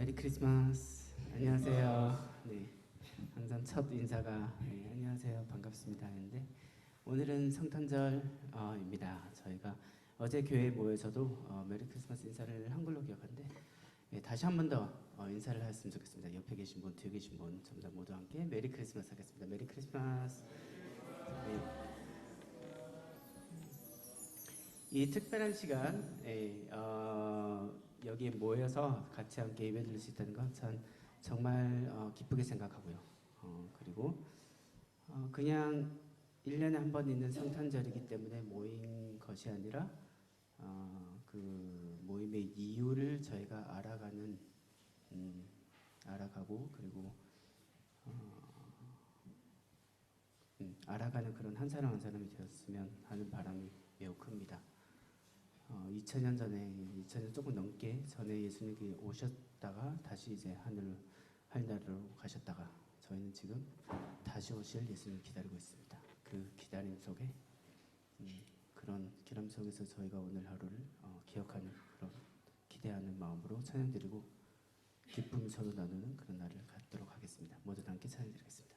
메리 크리스마스. 안녕하세요. 네, 항상 첫 인사가 안녕하세요, 반갑습니다 하는데 오늘은 성탄절입니다. 저희가 어제 교회에 모여서도 메리 크리스마스 인사를 한글로 기억하는데 다시 한 번 더 인사를 했으면 좋겠습니다. 옆에 계신 분, 뒤에 계신 분 전부 다 모두 함께 메리 크리스마스 하겠습니다. 메리 크리스마스. 네. 이 특별한 시간 여기에 모여서 같이 함께 예배드릴 수 있다는 것 전 정말 기쁘게 생각하고요. 그리고 그냥 1년에 한 번 있는 성탄절이기 때문에 모인 것이 아니라 그 모임의 이유를 저희가 알아가고 그리고 알아가는 그런 한 사람 한 사람이 되었으면 하는 바람이 매우 큽니다. 2000년 조금 넘게 전에 예수님이 오셨다가 다시 이제 하늘나라로 가셨다가 저희는 지금 다시 오실 예수님을 기다리고 있습니다. 그 기다림 속에 그런 기람 속에서 저희가 오늘 하루를 기억하는 그런 기대하는 마음으로 찬양드리고 기쁨 서로 나누는 그런 날을 갖도록 하겠습니다. 모두 함께 찬양드리겠습니다.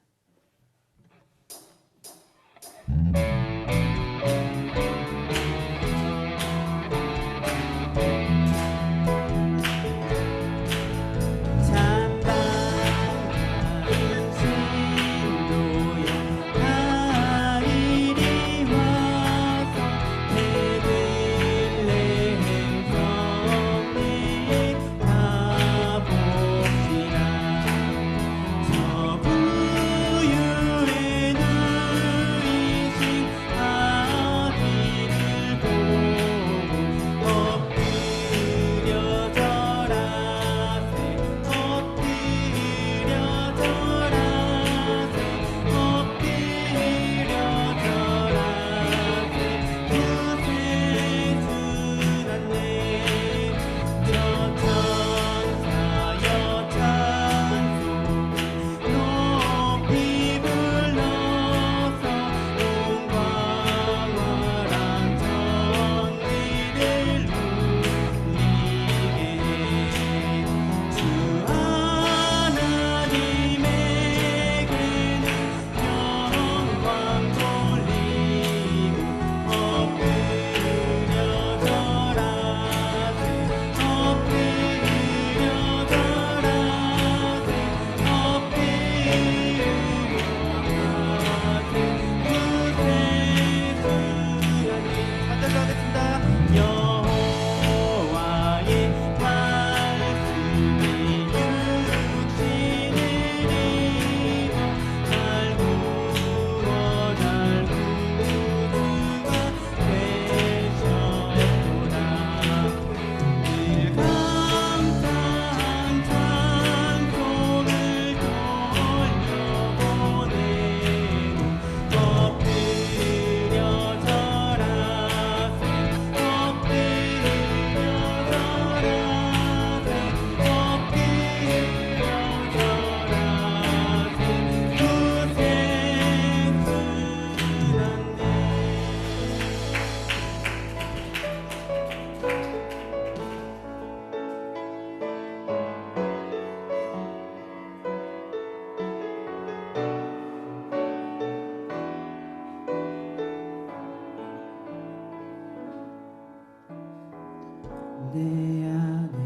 내 안에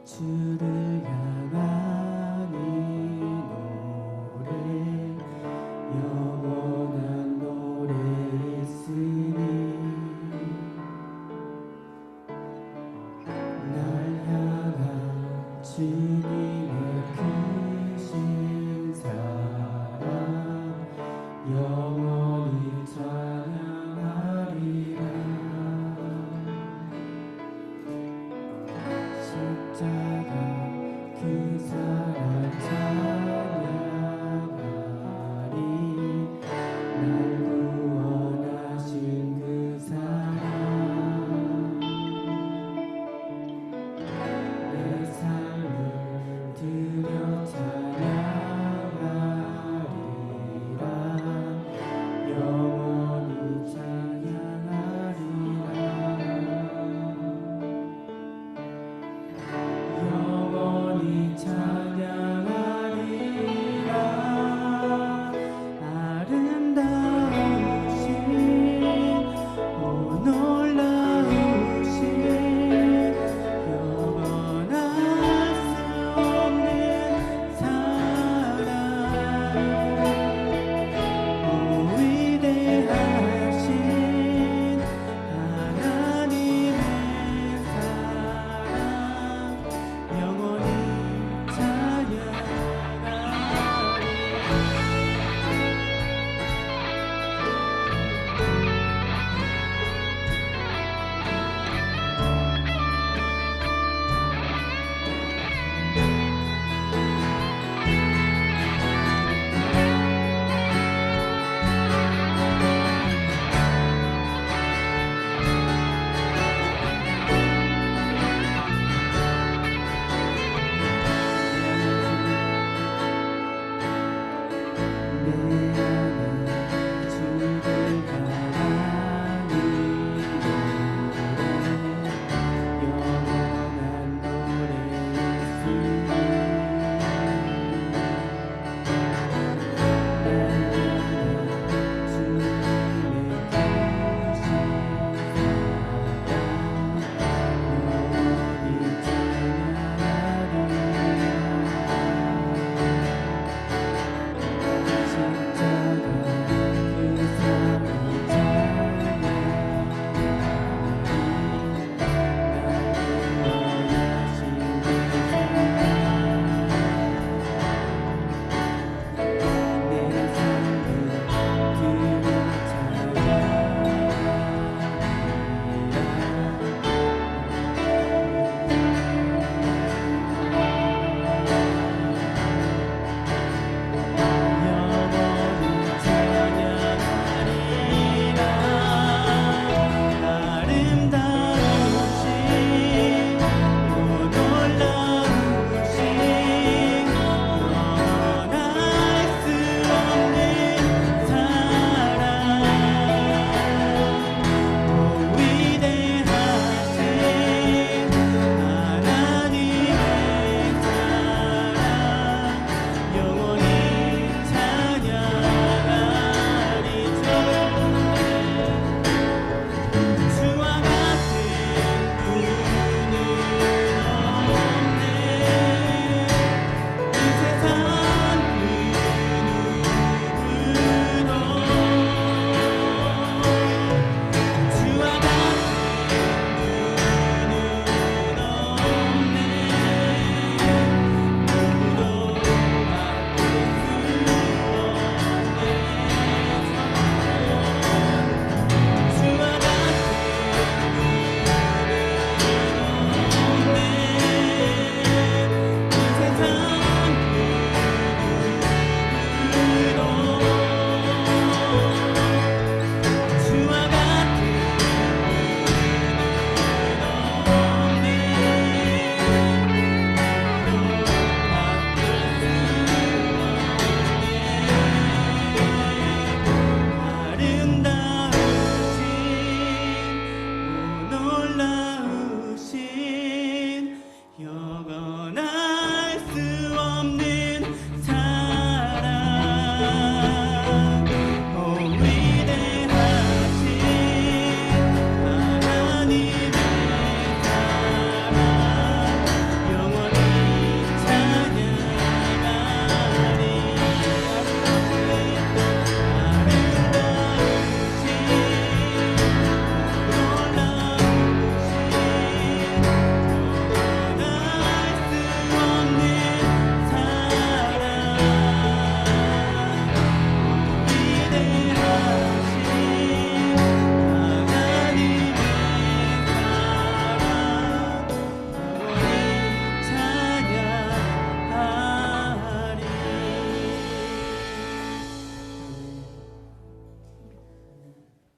주를 향한 이 노래 영원한 노래 있으니 날 향한 주님의 크신 사랑 영원히 찬양하리라. 십자가 그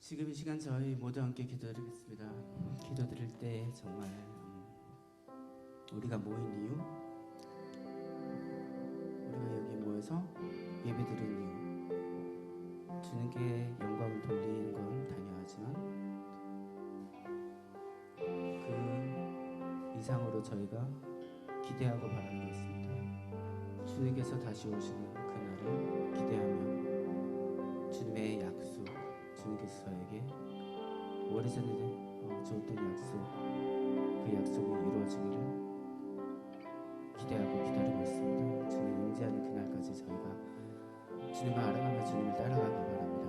지금 이 시간 저희 모두 함께 기도드리겠습니다. 기도드릴 때 정말 우리가 모인 이유, 우리가 여기 모여서 예배드리는 이유, 주님께 영광을 돌리는 건 당연하지만 그 이상으로 저희가 기대하고 바라는 게 있습니다. 주님께서 다시 오시는 그날을 기대하며 주님의 약속, 주님께서 저에게 오래전에 줬던 약속, 그 약속이 이루어지기를 기대하고 기다리고 있습니다. 주님 임재하는 그날까지 저희가 주님을 알아가며 주님을 따라가기 바랍니다.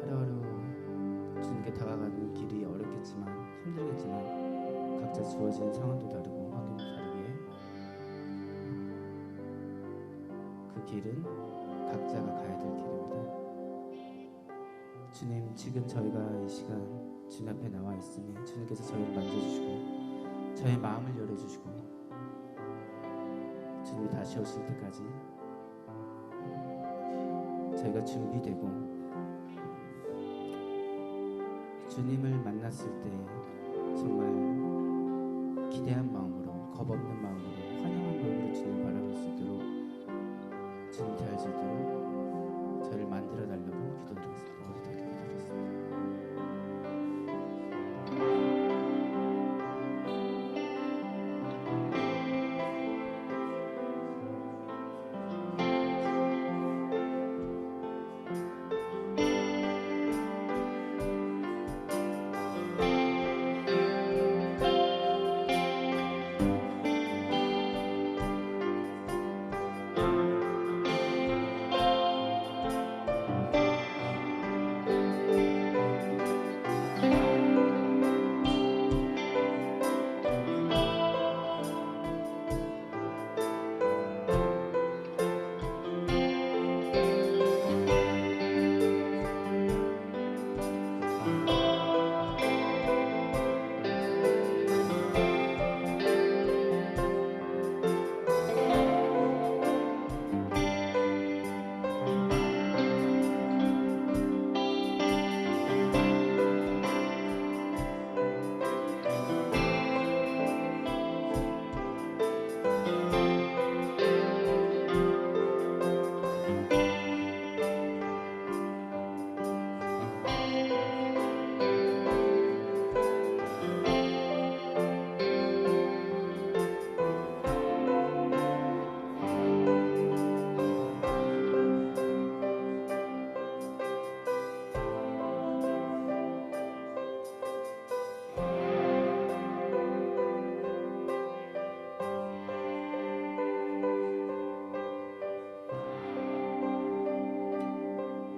하루하루 주님께 다가가는 길이 어렵겠지만 힘들겠지만 각자 주어진 상황도 다르고 환경도 다르게 그 길은 각자가 가야 될 길입니다. 주님, 지금 저희가 이 시간 주님 앞에 나와 있으니 주님께서 저희를 만져주시고 저희 마음을 열어주시고 주님이 다시 오실 때까지 저희가 준비되고 주님을 만났을 때 정말 기대한 마음으로, 겁없는 마음으로, 환영한 마음으로 주님을 바라볼 수 있도록 주님 대할 수 있도록 저희를 만들어 달라고 기도드리겠습니다. 우리 다 기도드리겠습니다.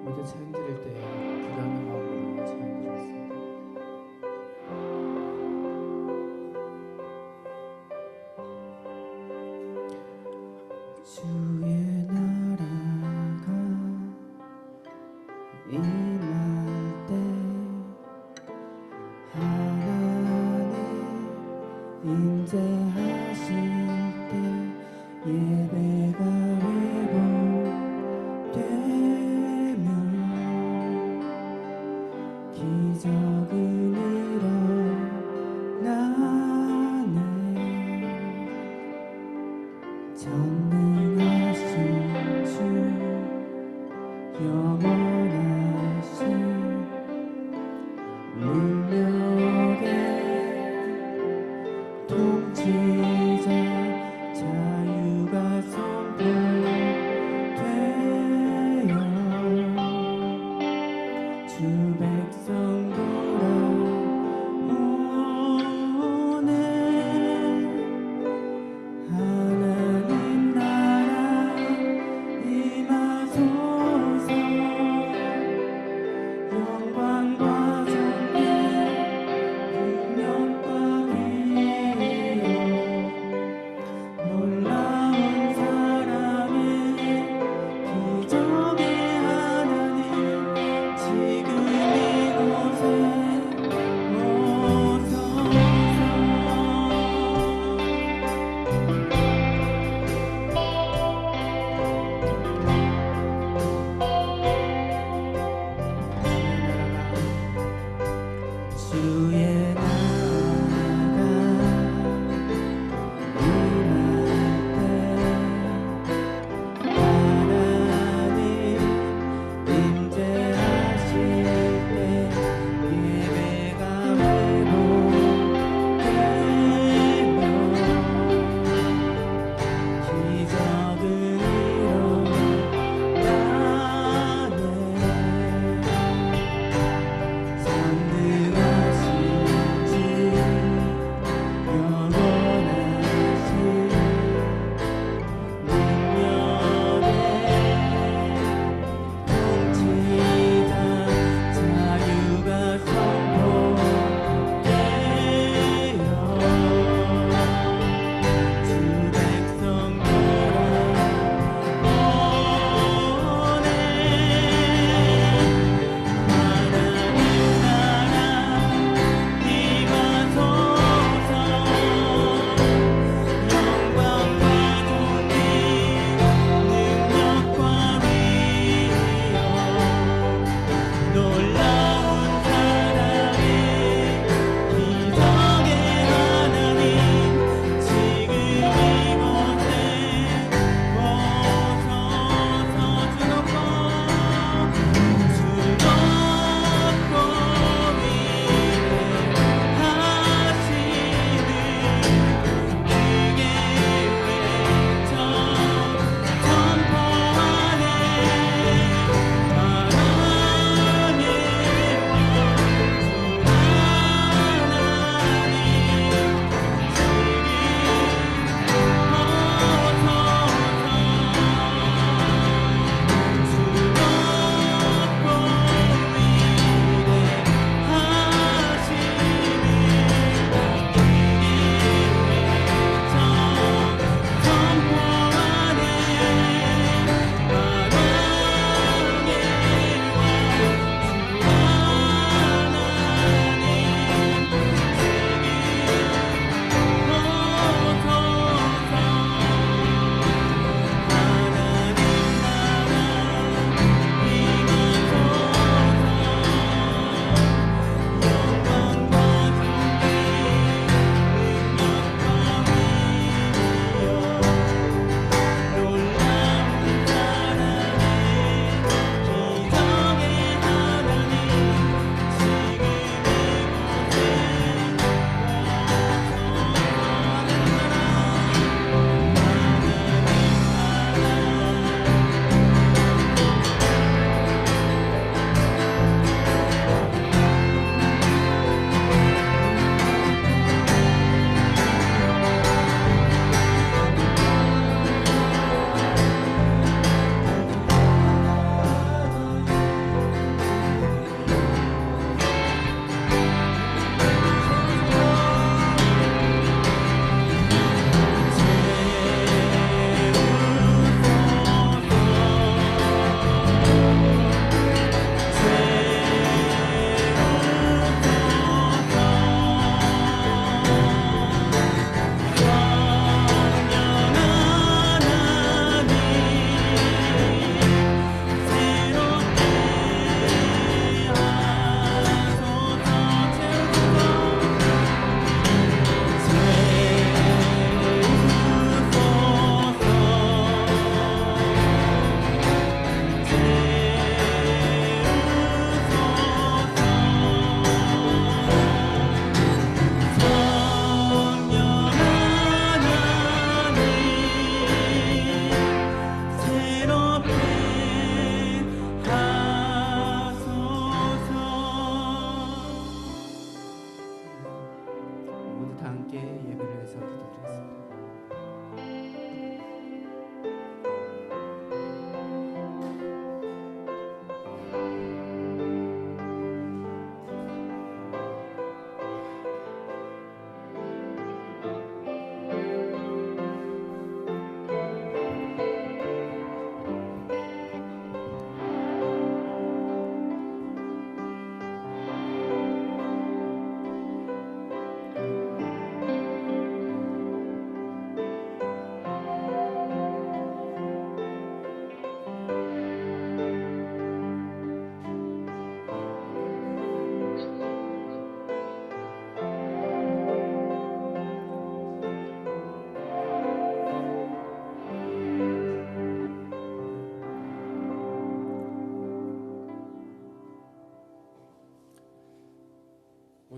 모두 찬양 드릴 때 기도하는 마음으로 찬양 드리겠습니다. 주의 나라가 임할 때 하나님 임재하실 때 예배가 기적은 일어나네. 전능하신 주 영원하신 능력의 통치자 자유가 선포되어 주 백성 돌아오네. 하나님 나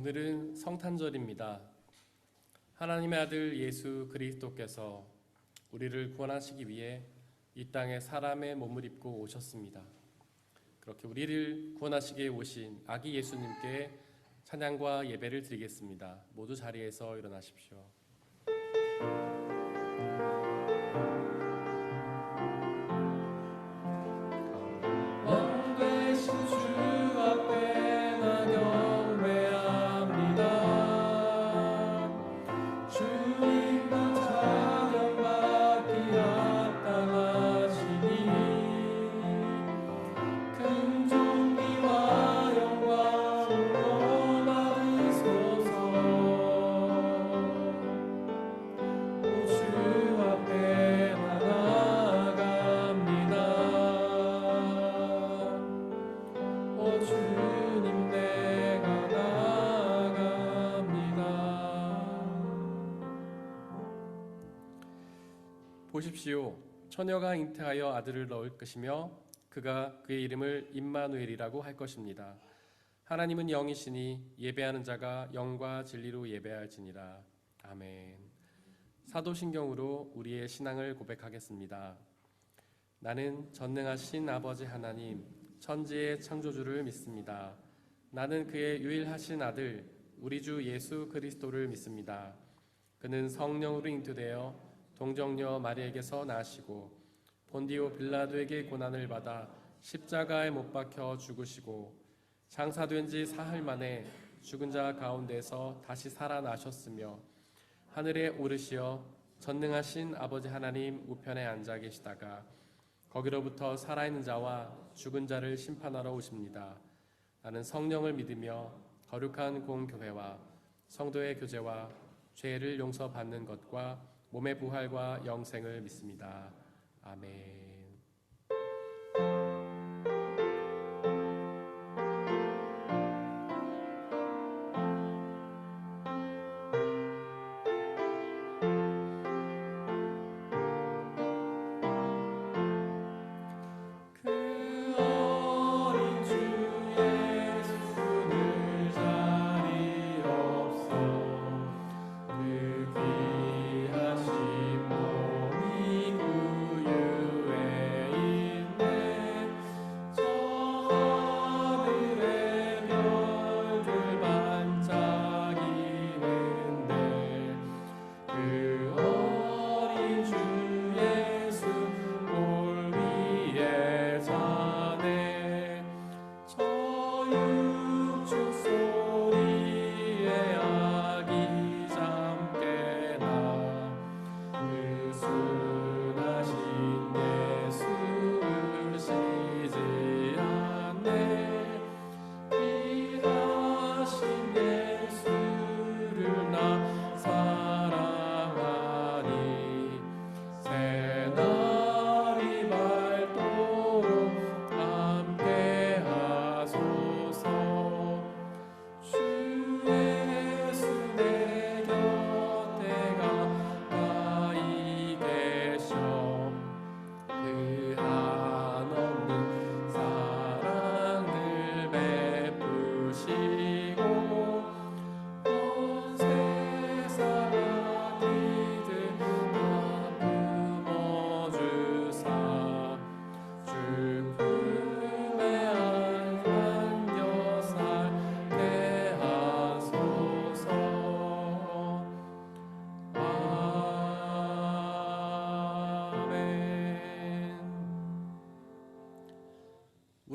오늘은 성탄절입니다. 하나님의 아들 예수 그리스도께서 우리를 구원하시기 위해 이 땅에 사람의 몸을 입고 오셨습니다. 그렇게 우리를 구원하시기 위해 오신 아기 예수님께 찬양과 예배를 드리겠습니다. 모두 자리에서 일어나십시오. 보십시오. 처녀가 잉태하여 아들을 낳을 것이며 그가 그의 이름을 임마누엘이라고 할 것입니다. 하나님은 영이시니 예배하는 자가 영과 진리로 예배할지니라. 아멘. 사도신경으로 우리의 신앙을 고백하겠습니다. 나는 전능하신 아버지 하나님, 천지의 창조주를 믿습니다. 나는 그의 유일하신 아들, 우리 주 예수 그리스도를 믿습니다. 그는 성령으로 잉태되어 동정녀 마리에게서 나시고 본디오 빌라도에게 고난을 받아 십자가에 못 박혀 죽으시고 장사된 지 사흘 만에 죽은 자 가운데서 다시 살아나셨으며 하늘에 오르시어 전능하신 아버지 하나님 우편에 앉아 계시다가 거기로부터 살아있는 자와 죽은 자를 심판하러 오십니다. 나는 성령을 믿으며 거룩한 공교회와 성도의 교제와 죄를 용서받는 것과 몸의 부활과 영생을 믿습니다. 아멘.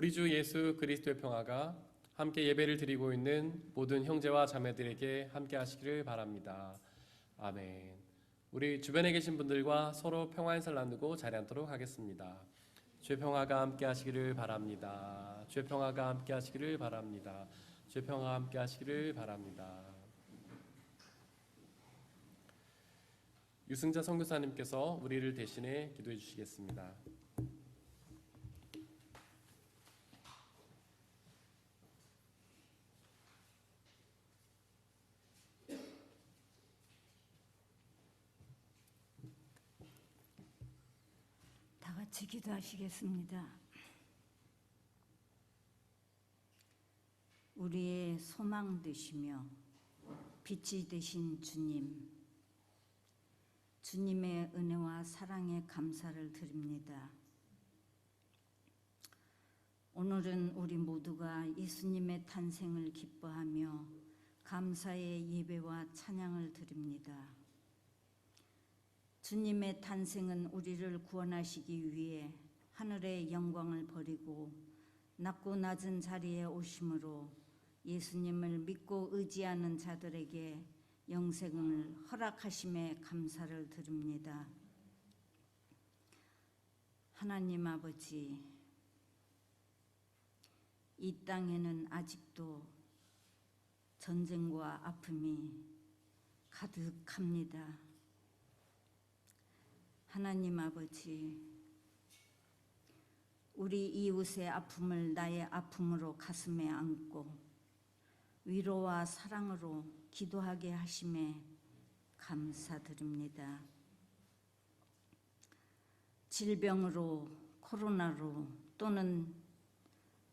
우리 주 예수 그리스도의 평화가 함께 예배를 드리고 있는 모든 형제와 자매들에게 함께 하시기를 바랍니다. 아멘. 우리 주변에 계신 분들과 서로 평화의 인사를 나누고 자리 앉도록 하겠습니다. 주의 평화가 함께 하시기를 바랍니다. 주의 평화가 함께 하시기를 바랍니다. 주의 평화가 함께 하시기를 바랍니다. 유승자 선교사님께서 우리를 대신해 기도해 주시겠습니다. 다 같이 기도하시겠습니다. 우리의 소망 되시며 빛이 되신 주님, 주님의 은혜와 사랑에 감사를 드립니다. 오늘은 우리 모두가 예수님의 탄생을 기뻐하며 감사의 예배와 찬양을 드립니다. 주님의 탄생은 우리를 구원하시기 위해 하늘의 영광을 버리고 낮고 낮은 자리에 오심으로 예수님을 믿고 의지하는 자들에게 영생을 허락하심에 감사를 드립니다. 하나님 아버지, 이 땅에는 아직도 전쟁과 아픔이 가득합니다. 하나님 아버지, 우리 이웃의 아픔을 나의 아픔으로 가슴에 안고 위로와 사랑으로 기도하게 하심에 감사드립니다. 질병으로, 코로나로 또는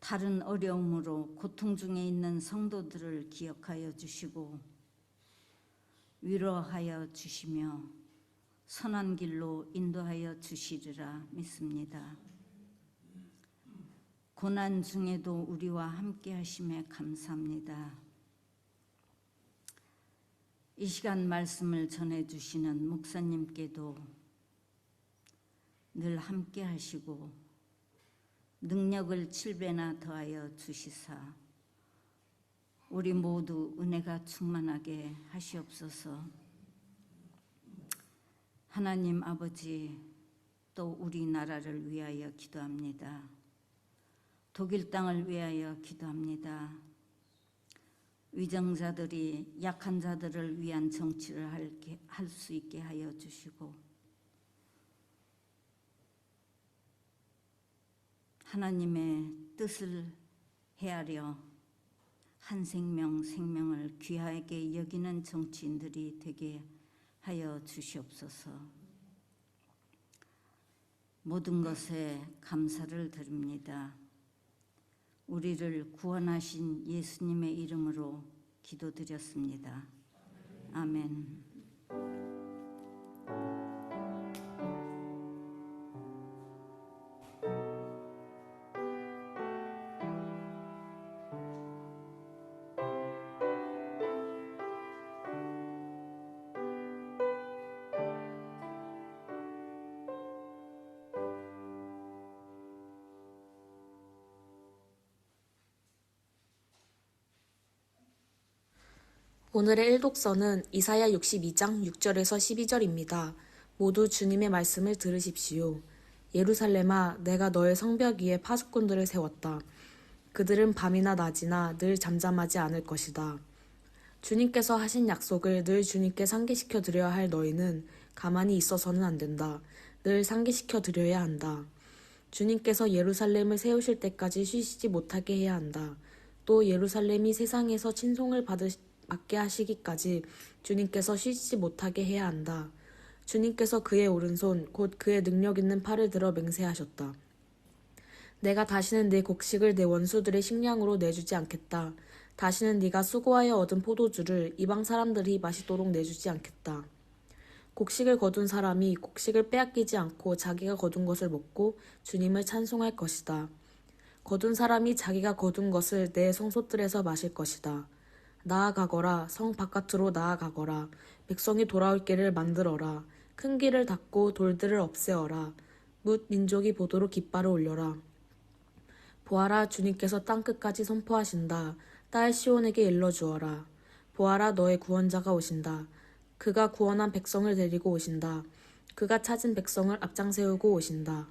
다른 어려움으로 고통 중에 있는 성도들을 기억하여 주시고 위로하여 주시며 선한 길로 인도하여 주시리라 믿습니다. 고난 중에도 우리와 함께 하심에 감사합니다. 이 시간 말씀을 전해주시는 목사님께도 늘 함께 하시고 능력을 7배나 더하여 주시사 우리 모두 은혜가 충만하게 하시옵소서. 하나님 아버지, 또 우리나라를 위하여 기도합니다. 독일 땅을 위하여 기도합니다. 위정자들이 약한 자들을 위한 정치를 할 수 있게 하여 주시고 하나님의 뜻을 헤아려 한 생명을 귀하게 여기는 정치인들이 되게 하여 주시옵소서. 모든 것에 감사를 드립니다. 우리를 구원하신 예수님의 이름으로 기도드렸습니다. 아멘. 오늘의 일독서는 이사야 62장 6절에서 12절입니다. 모두 주님의 말씀을 들으십시오. 예루살렘아, 내가 너의 성벽 위에 파수꾼들을 세웠다. 그들은 밤이나 낮이나 늘 잠잠하지 않을 것이다. 주님께서 하신 약속을 늘 주님께 상기시켜 드려야 할 너희는 가만히 있어서는 안 된다. 늘 상기시켜 드려야 한다. 주님께서 예루살렘을 세우실 때까지 쉬시지 못하게 해야 한다. 또 예루살렘이 세상에서 친송을 받게 하시기까지 주님께서 쉬지 못하게 해야 한다. 주님께서 그의 오른손 곧 그의 능력 있는 팔을 들어 맹세하셨다. 내가 다시는 네 곡식을 내 원수들의 식량으로 내주지 않겠다. 다시는 네가 수고하여 얻은 포도주를 이방 사람들이 마시도록 내주지 않겠다. 곡식을 거둔 사람이 곡식을 빼앗기지 않고 자기가 거둔 것을 먹고 주님을 찬송할 것이다. 거둔 사람이 자기가 거둔 것을 내 성소들에서 마실 것이다. 나아가거라, 성 바깥으로 나아가거라. 백성이 돌아올 길을 만들어라. 큰 길을 닫고 돌들을 없애어라. 뭇 민족이 보도록 깃발을 올려라. 보아라, 주님께서 땅끝까지 선포하신다. 딸 시온에게 일러주어라. 보아라, 너의 구원자가 오신다. 그가 구원한 백성을 데리고 오신다. 그가 찾은 백성을 앞장 세우고 오신다.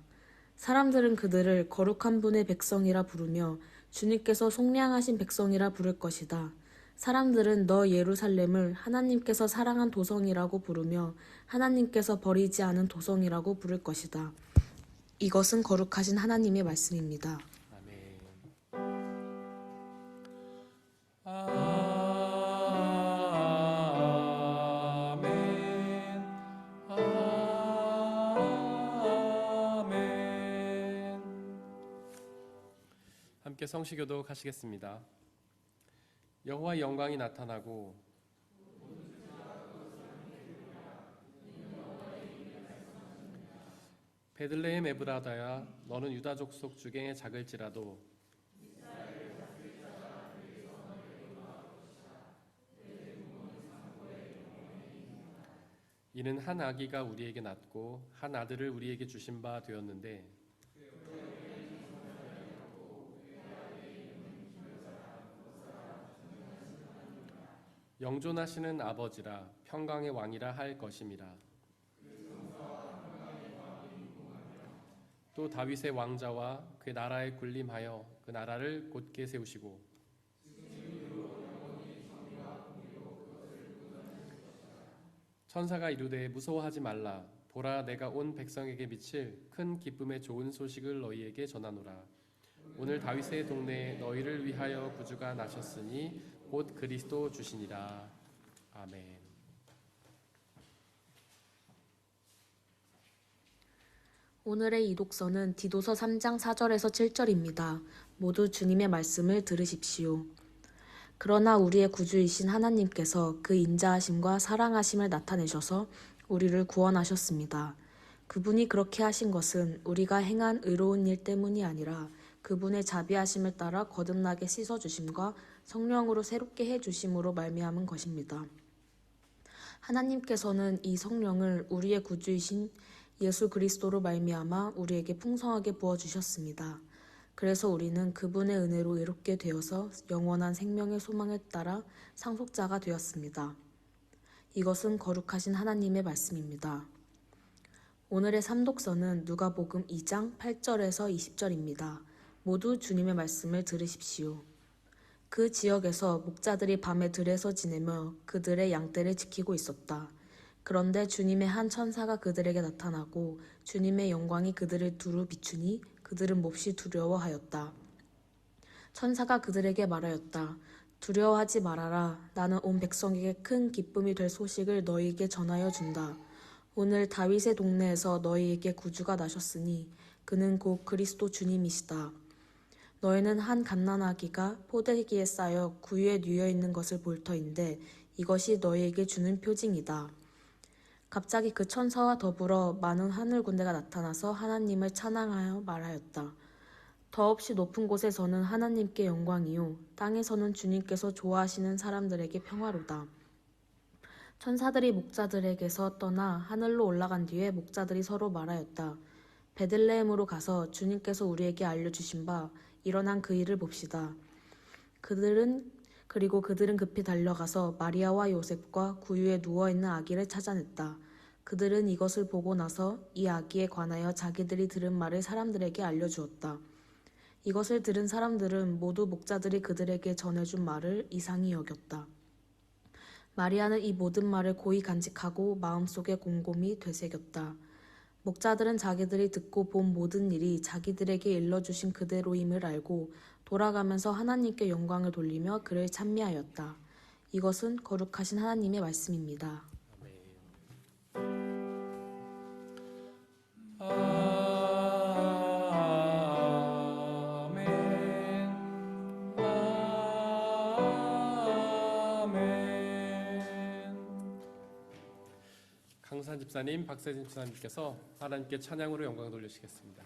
사람들은 그들을 거룩한 분의 백성이라 부르며 주님께서 속량하신 백성이라 부를 것이다. 사람들은 너 예루살렘을 하나님께서 사랑한 도성이라고 부르며 하나님께서 버리지 않은 도성이라고 부를 것이다. 이것은 거룩하신 하나님의 말씀입니다. 아멘. 아멘. 함께 성시교도 가시겠습니다. 여호와의 영광이 나타나고 베들레헴 에브라다야 너는 유다 족속 중에 작을지라도 이는 한 아기가 우리에게 낳고 한 아들을 우리에게 주신 바 되었는데 영존하시는 아버지라 평강의 왕이라 할 것임이라. 또 다윗의 왕자와 그 나라에 군림하여 그 나라를 곧게 세우시고 천사가 이르되 무서워하지 말라. 보라, 내가 온 백성에게 미칠 큰 기쁨의 좋은 소식을 너희에게 전하노라. 오늘 다윗의 동네에 너희를 위하여 구주가 나셨으니 곧 그리스도 주시니라. 아멘. 오늘의 이독서는 디도서 3장 4절에서 7절입니다. 모두 주님의 말씀을 들으십시오. 그러나 우리의 구주이신 하나님께서 그 인자하심과 사랑하심을 나타내셔서 우리를 구원하셨습니다. 그분이 그렇게 하신 것은 우리가 행한 의로운 일 때문이 아니라 그분의 자비하심을 따라 거듭나게 씻어주심과 성령으로 새롭게 해주심으로 말미암은 것입니다. 하나님께서는 이 성령을 우리의 구주이신 예수 그리스도로 말미암아 우리에게 풍성하게 부어주셨습니다. 그래서 우리는 그분의 은혜로 의롭게 되어서 영원한 생명의 소망에 따라 상속자가 되었습니다. 이것은 거룩하신 하나님의 말씀입니다. 오늘의 삼독서는 누가복음 2장 8절에서 20절입니다. 모두 주님의 말씀을 들으십시오. 그 지역에서 목자들이 밤에 들에서 지내며 그들의 양떼를 지키고 있었다. 그런데 주님의 한 천사가 그들에게 나타나고 주님의 영광이 그들을 두루 비추니 그들은 몹시 두려워하였다. 천사가 그들에게 말하였다. 두려워하지 말아라. 나는 온 백성에게 큰 기쁨이 될 소식을 너희에게 전하여 준다. 오늘 다윗의 동네에서 너희에게 구주가 나셨으니 그는 곧 그리스도 주님이시다. 너희는 한 갓난아기가 포대기에 쌓여 구유에 누워 있는 것을 볼 터인데 이것이 너희에게 주는 표징이다. 갑자기 그 천사와 더불어 많은 하늘 군대가 나타나서 하나님을 찬양하여 말하였다. 더없이 높은 곳에서는 하나님께 영광이요 땅에서는 주님께서 좋아하시는 사람들에게 평화로다. 천사들이 목자들에게서 떠나 하늘로 올라간 뒤에 목자들이 서로 말하였다. 베들레헴으로 가서 주님께서 우리에게 알려주신 바 일어난 그 일을 봅시다. 그들은 급히 달려가서 마리아와 요셉과 구유에 누워있는 아기를 찾아냈다. 그들은 이것을 보고 나서 이 아기에 관하여 자기들이 들은 말을 사람들에게 알려주었다. 이것을 들은 사람들은 모두 목자들이 그들에게 전해준 말을 이상히 여겼다. 마리아는 이 모든 말을 고이 간직하고 마음속에 곰곰이 되새겼다. 목자들은 자기들이 듣고 본 모든 일이 자기들에게 일러주신 그대로임을 알고 돌아가면서 하나님께 영광을 돌리며 그를 찬미하였다. 이것은 거룩하신 하나님의 말씀입니다. 강산 집사님, 박세진 집사님께서 하나님께 찬양으로 영광 돌리시겠습니다.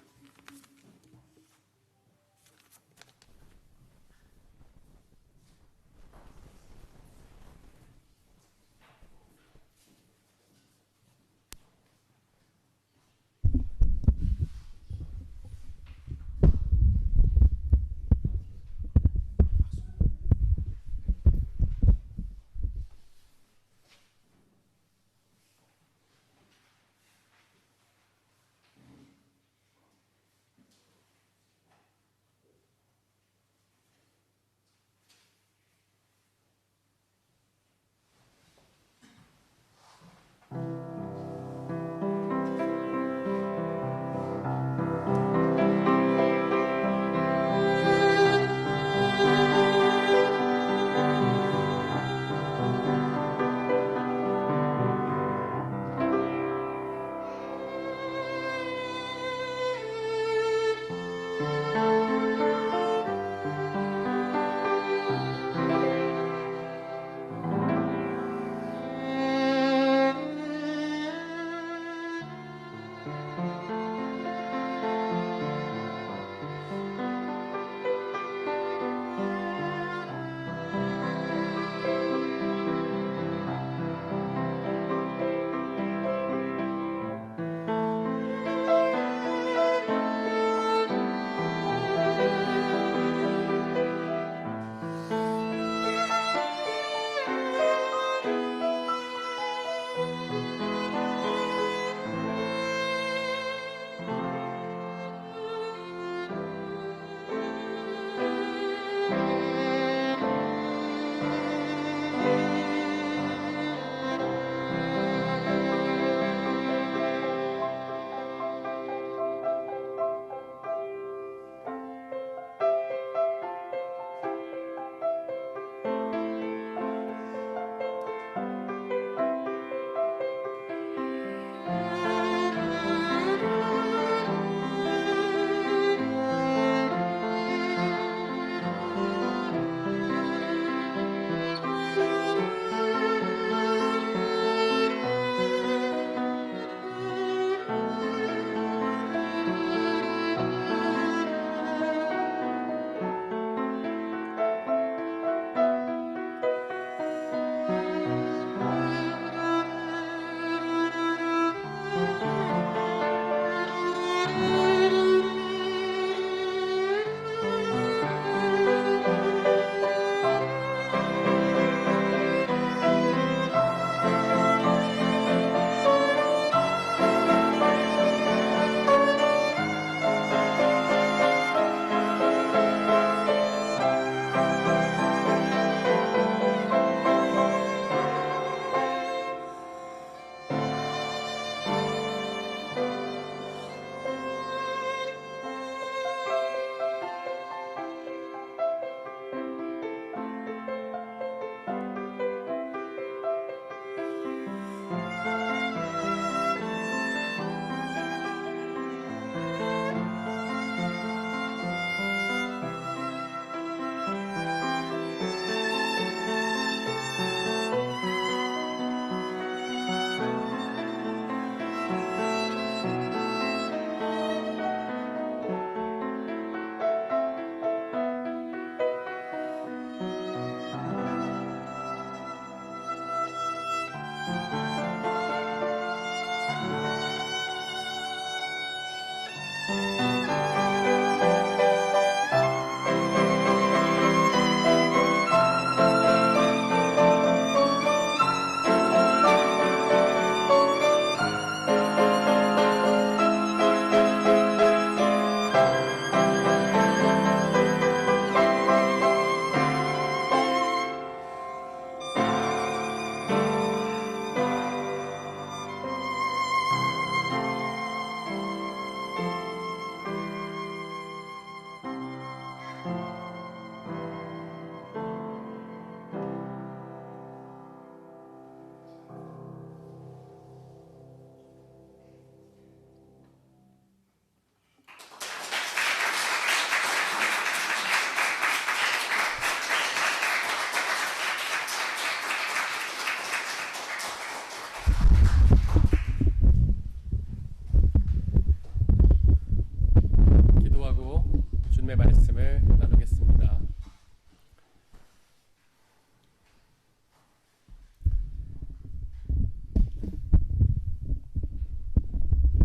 하나님의 말씀을 나누겠습니다.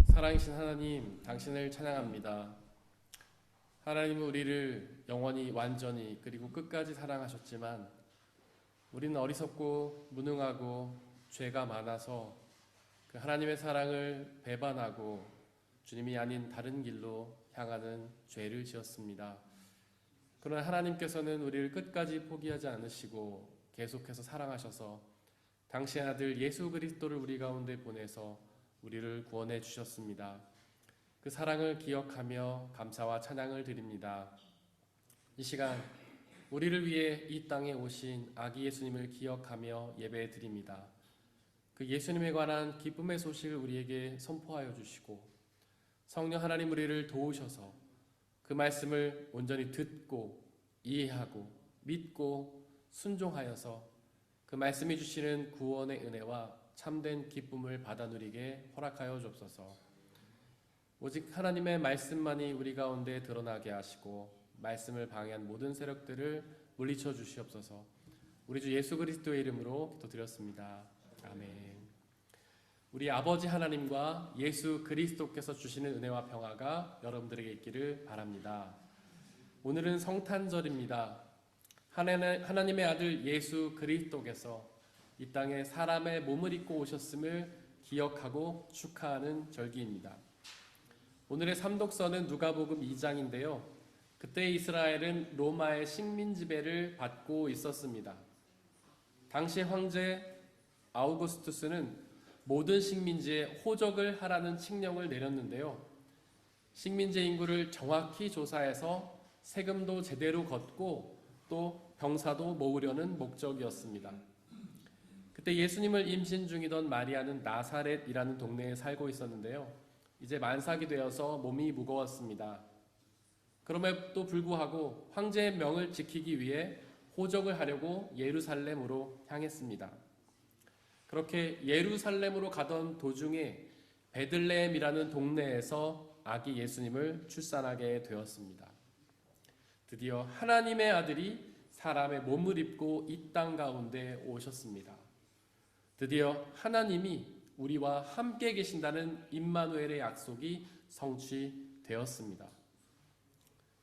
살아계신 하나님, 당신을 찬양합니다. 하나님은 우리를 영원히 완전히 그리고 끝까지 사랑하셨지만 우리는 어리석고 무능하고 죄가 많아서 그 하나님의 사랑을 배반하고 주님이 아닌 다른 길로 향하는 죄를 지었습니다. 그러나 하나님께서는 우리를 끝까지 포기하지 않으시고 계속해서 사랑하셔서 당신의 아들 예수 그리스도를 우리 가운데 보내서 우리를 구원해 주셨습니다. 그 사랑을 기억하며 감사와 찬양을 드립니다. 이 시간 우리를 위해 이 땅에 오신 아기 예수님을 기억하며 예배 드립니다. 그 예수님에 관한 기쁨의 소식을 우리에게 선포하여 주시고 성령 하나님 우리를 도우셔서 그 말씀을 온전히 듣고 이해하고 믿고 순종하여서 그 말씀이 주시는 구원의 은혜와 참된 기쁨을 받아 누리게 허락하여 주옵소서. 오직 하나님의 말씀만이 우리 가운데 드러나게 하시고 말씀을 방해한 모든 세력들을 물리쳐 주시옵소서. 우리 주 예수 그리스도의 이름으로 기도드렸습니다. 아멘. 우리 아버지 하나님과 예수 그리스도께서 주시는 은혜와 평화가 여러분들에게 있기를 바랍니다. 오늘은 성탄절입니다. 하나님의 아들 예수 그리스도께서 이 땅에 사람의 몸을 입고 오셨음을 기억하고 축하하는 절기입니다. 오늘의 삼독서는 누가복음 2장인데요. 그때 이스라엘은 로마의 식민 지배를 받고 있었습니다. 당시 황제 아우구스투스는 모든 식민지에 호적을 하라는 칙령을 내렸는데요. 식민지 인구를 정확히 조사해서 세금도 제대로 걷고 또 병사도 모으려는 목적이었습니다. 그때 예수님을 임신 중이던 마리아는 나사렛이라는 동네에 살고 있었는데요. 이제 만삭이 되어서 몸이 무거웠습니다. 그럼에도 불구하고 황제의 명을 지키기 위해 호적을 하려고 예루살렘으로 향했습니다. 그렇게 예루살렘으로 가던 도중에 베들레헴이라는 동네에서 아기 예수님을 출산하게 되었습니다. 드디어 하나님의 아들이 사람의 몸을 입고 이 땅 가운데 오셨습니다. 드디어 하나님이 우리와 함께 계신다는 임마누엘의 약속이 성취되었습니다.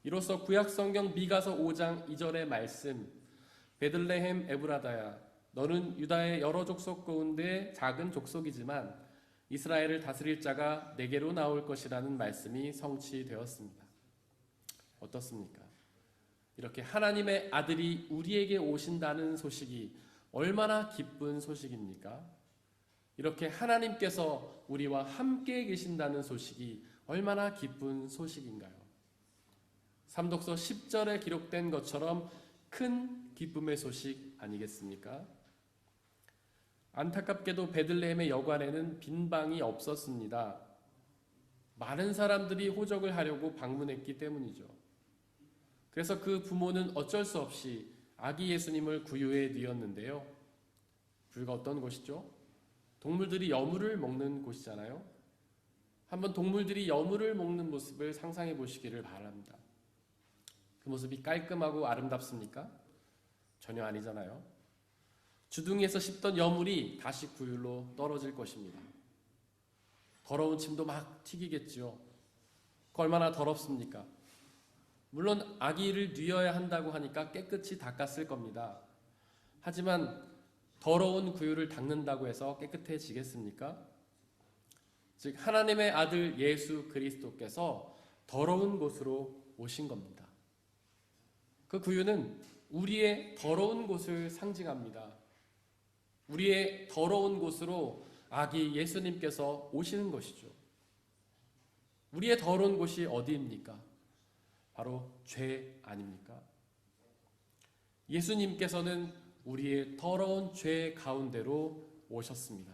이로써 구약성경 미가서 5장 2절의 말씀, 베들레헴 에브라다야 너는 유다의 여러 족속 가운데 작은 족속이지만 이스라엘을 다스릴 자가 내게로 나올 것이라는 말씀이 성취되었습니다. 어떻습니까? 이렇게 하나님의 아들이 우리에게 오신다는 소식이 얼마나 기쁜 소식입니까? 이렇게 하나님께서 우리와 함께 계신다는 소식이 얼마나 기쁜 소식인가요? 삼독서 10절에 기록된 것처럼 큰 기쁨의 소식 아니겠습니까? 안타깝게도 베들레헴의 여관에는 빈 방이 없었습니다. 많은 사람들이 호적을 하려고 방문했기 때문이죠. 그래서 그 부모는 어쩔 수 없이 아기 예수님을 구유에 뉘었는데요. 불과 어떤 곳이죠? 동물들이 여물을 먹는 곳이잖아요. 한번 동물들이 여물을 먹는 모습을 상상해 보시기를 바랍니다. 그 모습이 깔끔하고 아름답습니까? 전혀 아니잖아요. 주둥이에서 씹던 여물이 다시 구유로 떨어질 것입니다. 더러운 침도 막 튀기겠지요. 그 얼마나 더럽습니까? 물론 아기를 뉘어야 한다고 하니까 깨끗이 닦았을 겁니다. 하지만 더러운 구유를 닦는다고 해서 깨끗해지겠습니까? 즉 하나님의 아들 예수 그리스도께서 더러운 곳으로 오신 겁니다. 그 구유는 우리의 더러운 곳을 상징합니다. 우리의 더러운 곳으로 아기 예수님께서 오시는 것이죠. 우리의 더러운 곳이 어디입니까? 바로 죄 아닙니까? 예수님께서는 우리의 더러운 죄 가운데로 오셨습니다.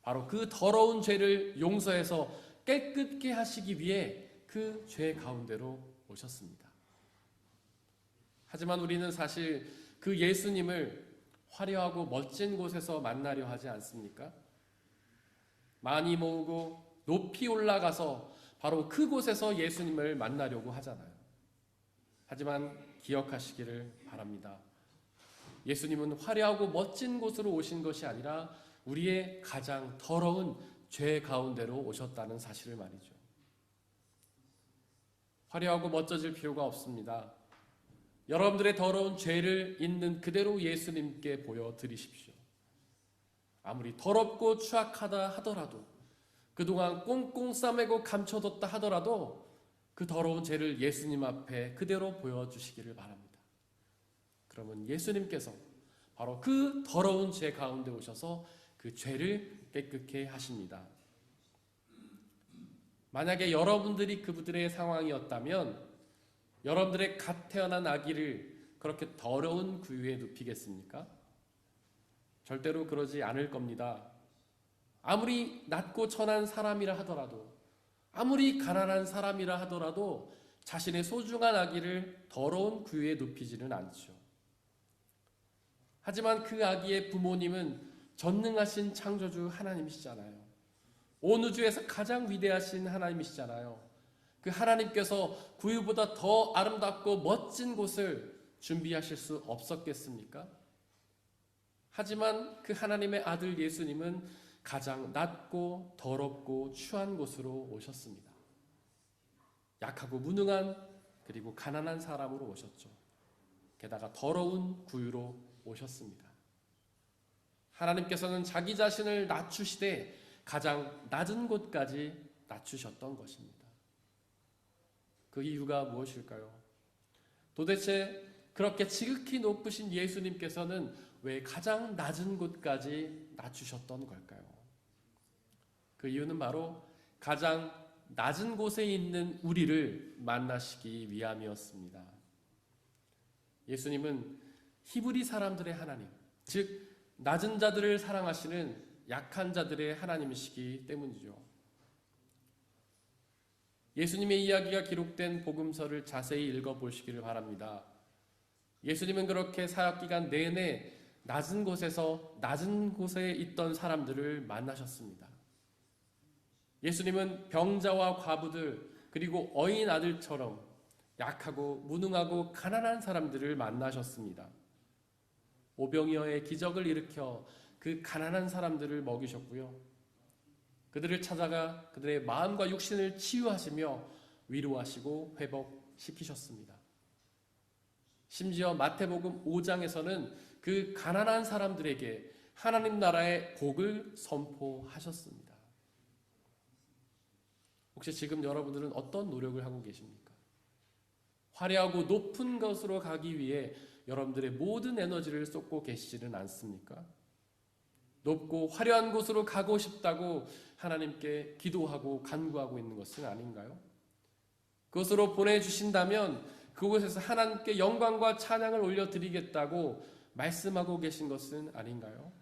바로 그 더러운 죄를 용서해서 깨끗게 하시기 위해 그 죄 가운데로 오셨습니다. 하지만 우리는 사실 그 예수님을 화려하고 멋진 곳에서 만나려 하지 않습니까? 많이 모으고 높이 올라가서 바로 그곳에서 예수님을 만나려고 하잖아요. 하지만 기억하시기를 바랍니다. 예수님은 화려하고 멋진 곳으로 오신 것이 아니라 우리의 가장 더러운 죄 가운데로 오셨다는 사실을 말이죠. 화려하고 멋져질 필요가 없습니다. 여러분들의 더러운 죄를 있는 그대로 예수님께 보여드리십시오. 아무리 더럽고 추악하다 하더라도, 그동안 꽁꽁 싸매고 감춰뒀다 하더라도 그 더러운 죄를 예수님 앞에 그대로 보여주시기를 바랍니다. 그러면 예수님께서 바로 그 더러운 죄 가운데 오셔서 그 죄를 깨끗게 하십니다. 만약에 여러분들이 그분들의 상황이었다면 여러분들의 갓 태어난 아기를 그렇게 더러운 구유에 눕히겠습니까? 절대로 그러지 않을 겁니다. 아무리 낮고 천한 사람이라 하더라도, 아무리 가난한 사람이라 하더라도 자신의 소중한 아기를 더러운 구유에 눕히지는 않죠. 하지만 그 아기의 부모님은 전능하신 창조주 하나님이시잖아요. 온 우주에서 가장 위대하신 하나님이시잖아요. 그 하나님께서 구유보다 더 아름답고 멋진 곳을 준비하실 수 없었겠습니까? 하지만 그 하나님의 아들 예수님은 가장 낮고 더럽고 추한 곳으로 오셨습니다. 약하고 무능한 그리고 가난한 사람으로 오셨죠. 게다가 더러운 구유로 오셨습니다. 하나님께서는 자기 자신을 낮추시되 가장 낮은 곳까지 낮추셨던 것입니다. 그 이유가 무엇일까요? 도대체 그렇게 지극히 높으신 예수님께서는 왜 가장 낮은 곳까지 낮추셨던 걸까요? 그 이유는 바로 가장 낮은 곳에 있는 우리를 만나시기 위함이었습니다. 예수님은 히브리 사람들의 하나님, 즉 낮은 자들을 사랑하시는 약한 자들의 하나님이시기 때문이죠. 예수님의 이야기가 기록된 복음서를 자세히 읽어보시기를 바랍니다. 예수님은 그렇게 사역기간 내내 낮은 곳에서 낮은 곳에 있던 사람들을 만나셨습니다. 예수님은 병자와 과부들 그리고 어린 아들처럼 약하고 무능하고 가난한 사람들을 만나셨습니다. 오병이어의 기적을 일으켜 그 가난한 사람들을 먹이셨고요. 그들을 찾아가 그들의 마음과 육신을 치유하시며 위로하시고 회복시키셨습니다. 심지어 마태복음 5장에서는 그 가난한 사람들에게 하나님 나라의 복을 선포하셨습니다. 혹시 지금 여러분들은 어떤 노력을 하고 계십니까? 화려하고 높은 곳으로 가기 위해 여러분들의 모든 에너지를 쏟고 계시지는 않습니까? 높고 화려한 곳으로 가고 싶다고 하나님께 기도하고 간구하고 있는 것은 아닌가요? 그것으로 보내주신다면 그곳에서 하나님께 영광과 찬양을 올려드리겠다고 말씀하고 계신 것은 아닌가요?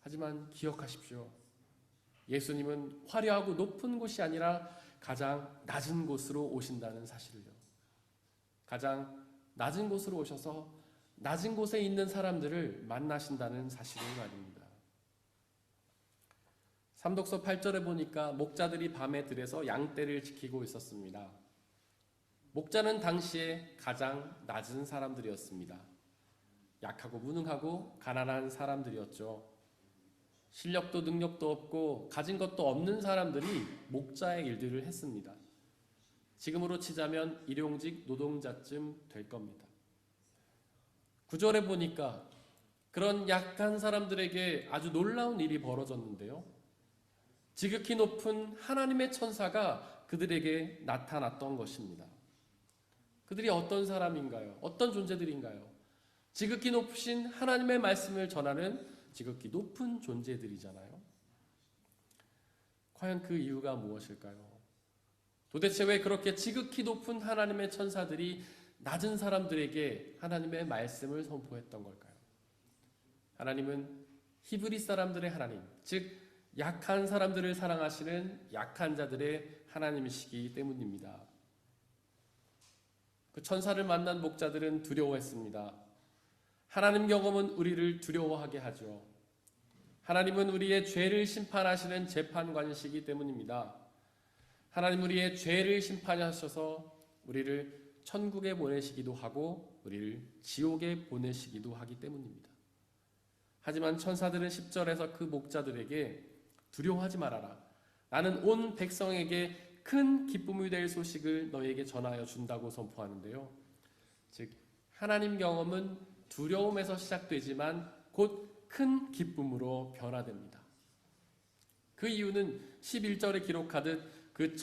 하지만 기억하십시오. 예수님은 화려하고 높은 곳이 아니라 가장 낮은 곳으로 오신다는 사실을요. 가장 낮은 곳으로 오셔서 낮은 곳에 있는 사람들을 만나신다는 사실을 말입니다. 삼독서 8절에 보니까 목자들이 밤에 들에서 양떼를 지키고 있었습니다. 목자는 당시에 가장 낮은 사람들이었습니다. 약하고 무능하고 가난한 사람들이었죠. 실력도 능력도 없고 가진 것도 없는 사람들이 목자의 일들을 했습니다. 지금으로 치자면 일용직 노동자쯤 될 겁니다. 9절에 보니까 그런 약한 사람들에게 아주 놀라운 일이 벌어졌는데요. 지극히 높은 하나님의 천사가 그들에게 나타났던 것입니다. 그들이 어떤 사람인가요? 어떤 존재들인가요? 지극히 높으신 하나님의 말씀을 전하는 지극히 높은 존재들이잖아요. 과연 그 이유가 무엇일까요? 도대체 왜 그렇게 지극히 높은 하나님의 천사들이 낮은 사람들에게 하나님의 말씀을 선포했던 걸까요? 하나님은 히브리 사람들의 하나님, 즉 약한 사람들을 사랑하시는 약한 자들의 하나님이시기 때문입니다. 그 천사를 만난 목자들은 두려워했습니다. 하나님 경험은 우리를 두려워하게 하죠. 하나님은 우리의 죄를 심판하시는 재판관이시기 때문입니다. 하나님 우리의 죄를 심판하셔서 우리를 천국에 보내시기도 하고 우리를 지옥에 보내시기도 하기 때문입니다. 하지만 천사들은 10절에서 그 목자들에게 두려워하지 말아라. 나는 온 백성에게 큰 기쁨이 될 소식을 너에게 전하여 준다고 선포하는데요. 즉 하나님 경험은 두려움에서 시작되지만 곧 큰 기쁨으로 변화됩니다. 그 이유는 11절에 기록하듯 그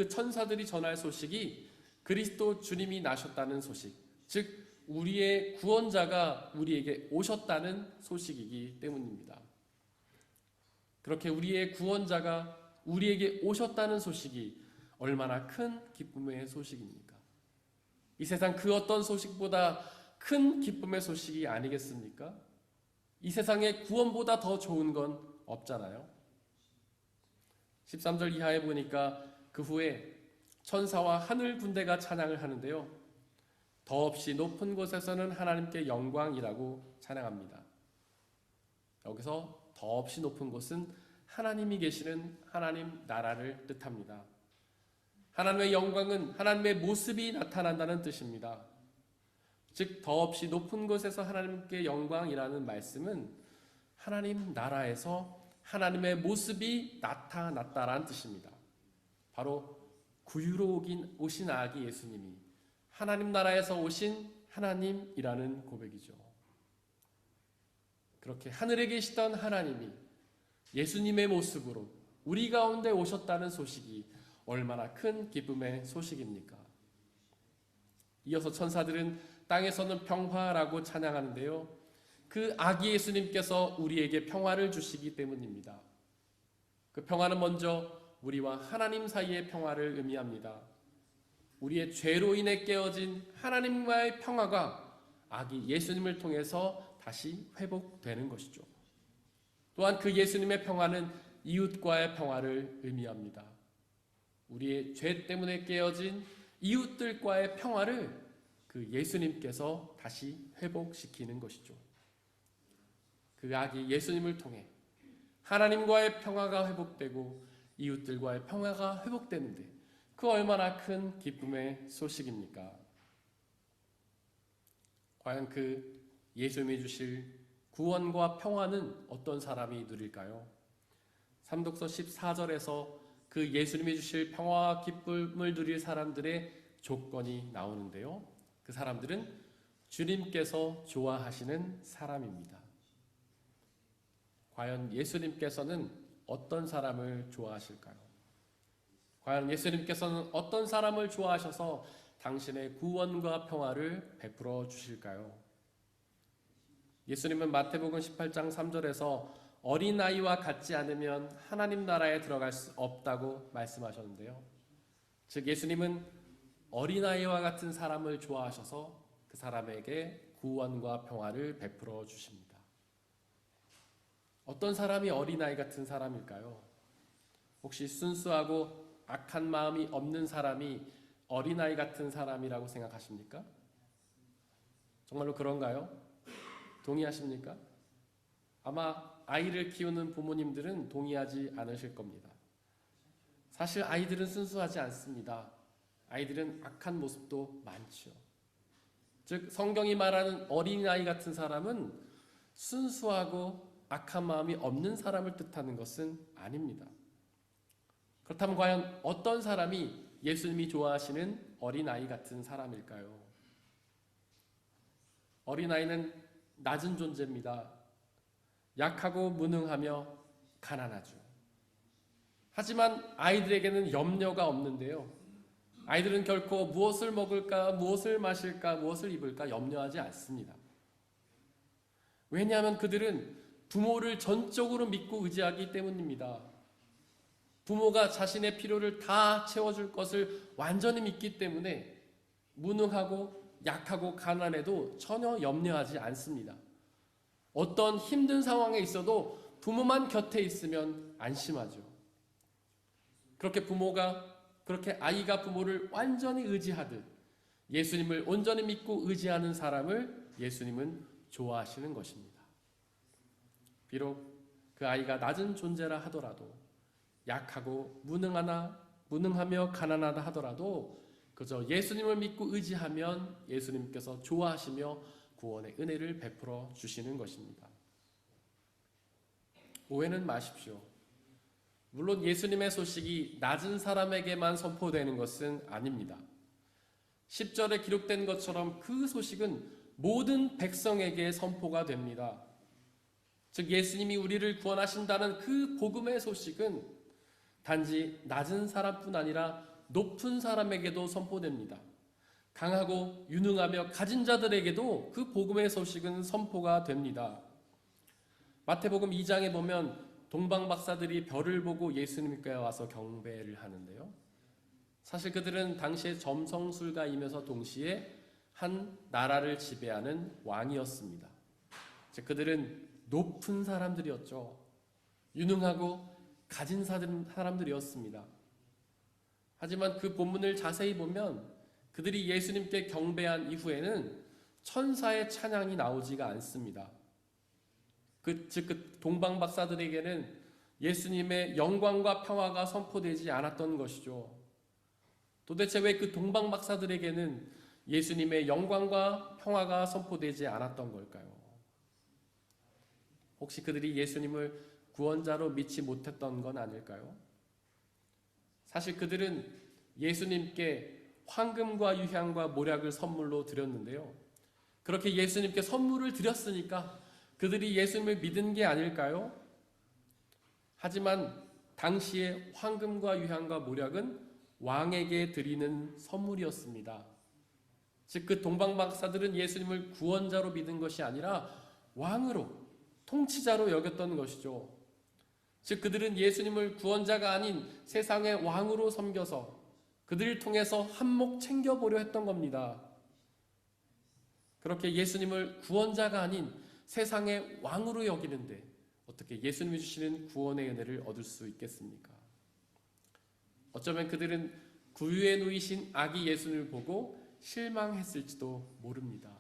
천사들이 전할 소식이 그리스도 주님이 나셨다는 소식, 즉 우리의 구원자가 우리에게 오셨다는 소식이기 때문입니다. 그렇게 우리의 구원자가 우리에게 오셨다는 소식이 얼마나 큰 기쁨의 소식입니까? 이 세상 그 어떤 소식보다 큰 기쁨의 소식이 아니겠습니까? 이 세상에 구원보다 더 좋은 건 없잖아요. 13절 이하에 보니까 그 후에 천사와 하늘 군대가 찬양을 하는데요. 더없이 높은 곳에서는 하나님께 영광이라고 찬양합니다. 여기서 더없이 높은 곳은 하나님이 계시는 하나님 나라를 뜻합니다. 하나님의 영광은 하나님의 모습이 나타난다는 뜻입니다. 즉 더없이 높은 곳에서 하나님께 영광이라는 말씀은 하나님 나라에서 하나님의 모습이 나타났다라는 뜻입니다. 바로 구유로 오신 아기 예수님이 하나님 나라에서 오신 하나님이라는 고백이죠. 그렇게 하늘에 계시던 하나님이 예수님의 모습으로 우리 가운데 오셨다는 소식이 얼마나 큰 기쁨의 소식입니까? 이어서 천사들은 땅에서는 평화라고 찬양하는데요. 그 아기 예수님께서 우리에게 평화를 주시기 때문입니다. 그 평화는 먼저 우리와 하나님 사이의 평화를 의미합니다. 우리의 죄로 인해 깨어진 하나님과의 평화가 아기 예수님을 통해서 다시 회복되는 것이죠. 또한 그 예수님의 평화는 이웃과의 평화를 의미합니다. 우리의 죄 때문에 깨어진 이웃들과의 평화를 그 예수님께서 다시 회복시키는 것이죠. 그 아기 예수님을 통해 하나님과의 평화가 회복되고 이웃들과의 평화가 회복되는데 그 얼마나 큰 기쁨의 소식입니까? 과연 그 예수님이 주실 구원과 평화는 어떤 사람이 누릴까요? 삼독서 14절에서 그 예수님이 주실 평화와 기쁨을 누릴 사람들의 조건이 나오는데요. 그 사람들은 주님께서 좋아하시는 사람입니다. 과연 예수님께서는 어떤 사람을 좋아하실까요? 과연 예수님께서는 어떤 사람을 좋아하셔서 당신의 구원과 평화를 베풀어 주실까요? 예수님은 마태복음 18장 3절에서 어린아이와 같지 않으면 하나님 나라에 들어갈 수 없다고 말씀하셨는데요. 즉 예수님은 어린아이와 같은 사람을 좋아하셔서 그 사람에게 구원과 평화를 베풀어 주십니다. 어떤 사람이 어린아이 같은 사람일까요? 혹시 순수하고 악한 마음이 없는 사람이 어린아이 같은 사람이라고 생각하십니까? 정말로 그런가요? 동의하십니까? 아마 아이를 키우는 부모님들은 동의하지 않으실 겁니다. 사실 아이들은 순수하지 않습니다. 아이들은 악한 모습도 많죠. 즉 성경이 말하는 어린아이 같은 사람은 순수하고 악한 마음이 없는 사람을 뜻하는 것은 아닙니다. 그렇다면 과연 어떤 사람이 예수님이 좋아하시는 어린아이 같은 사람일까요? 어린아이는 낮은 존재입니다. 약하고 무능하며 가난하죠. 하지만 아이들에게는 염려가 없는데요. 아이들은 결코 무엇을 먹을까, 무엇을 마실까, 무엇을 입을까 염려하지 않습니다. 왜냐하면 그들은 부모를 전적으로 믿고 의지하기 때문입니다. 부모가 자신의 필요를 다 채워줄 것을 완전히 믿기 때문에 무능하고 약하고 가난해도 전혀 염려하지 않습니다. 어떤 힘든 상황에 있어도 부모만 곁에 있으면 안심하죠. 그렇게 아이가 부모를 완전히 의지하듯 예수님을 온전히 믿고 의지하는 사람을 예수님은 좋아하시는 것입니다. 비록 그 아이가 낮은 존재라 하더라도 약하고 무능하며 가난하다 하더라도 그 그저 예수님을 믿고 의지하면 예수님께서 좋아하시며 구원의 은혜를 베풀어 주시는 것입니다. 오해는 마십시오. 물론 예수님의 소식이 낮은 사람에게만 선포되는 것은 아닙니다. 10절에 기록된 것처럼 그 소식은 모든 백성에게 선포가 됩니다. 즉 예수님이 우리를 구원하신다는 그 복음의 소식은 단지 낮은 사람뿐 아니라 높은 사람에게도 선포됩니다. 강하고 유능하며 가진 자들에게도 그 복음의 소식은 선포가 됩니다. 마태복음 2장에 보면 동방 박사들이 별을 보고 예수님께 와서 경배를 하는데요. 사실 그들은 당시에 점성술가이면서 동시에 한 나라를 지배하는 왕이었습니다. 즉 그들은 높은 사람들이었죠. 유능하고 가진 사람들이었습니다. 하지만 그 본문을 자세히 보면 그들이 예수님께 경배한 이후에는 천사의 찬양이 나오지가 않습니다. 그 동방 박사들에게는 예수님의 영광과 평화가 선포되지 않았던 것이죠. 도대체 왜 그 동방 박사들에게는 예수님의 영광과 평화가 선포되지 않았던 걸까요? 혹시 그들이 예수님을 구원자로 믿지 못했던 건 아닐까요? 사실 그들은 예수님께 황금과 유향과 모략을 선물로 드렸는데요. 그렇게 예수님께 선물을 드렸으니까 그들이 예수님을 믿은 게 아닐까요? 하지만 당시에 황금과 유향과 모략은 왕에게 드리는 선물이었습니다. 즉 그 동방 박사들은 예수님을 구원자로 믿은 것이 아니라 왕으로, 통치자로 여겼던 것이죠. 즉 그들은 예수님을 구원자가 아닌 세상의 왕으로 섬겨서 그들을 통해서 한몫 챙겨보려 했던 겁니다. 그렇게 예수님을 구원자가 아닌 세상의 왕으로 여기는데 어떻게 예수님이 주시는 구원의 은혜를 얻을 수 있겠습니까? 어쩌면 그들은 구유에 누이신 아기 예수님을 보고 실망했을지도 모릅니다.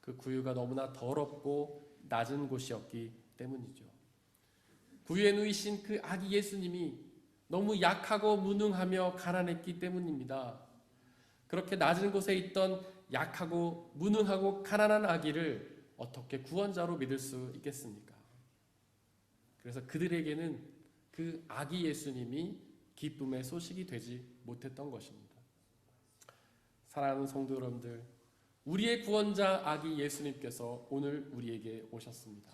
그 구유가 너무나 더럽고 낮은 곳이었기 때문이죠. 구유에 누이신 그 아기 예수님이 너무 약하고 무능하며 가난했기 때문입니다. 그렇게 낮은 곳에 있던 약하고 무능하고 가난한 아기를 어떻게 구원자로 믿을 수 있겠습니까? 그래서 그들에게는 그 아기 예수님이 기쁨의 소식이 되지 못했던 것입니다. 사랑하는 성도 여러분들, 우리의 구원자 아기 예수님께서 오늘 우리에게 오셨습니다.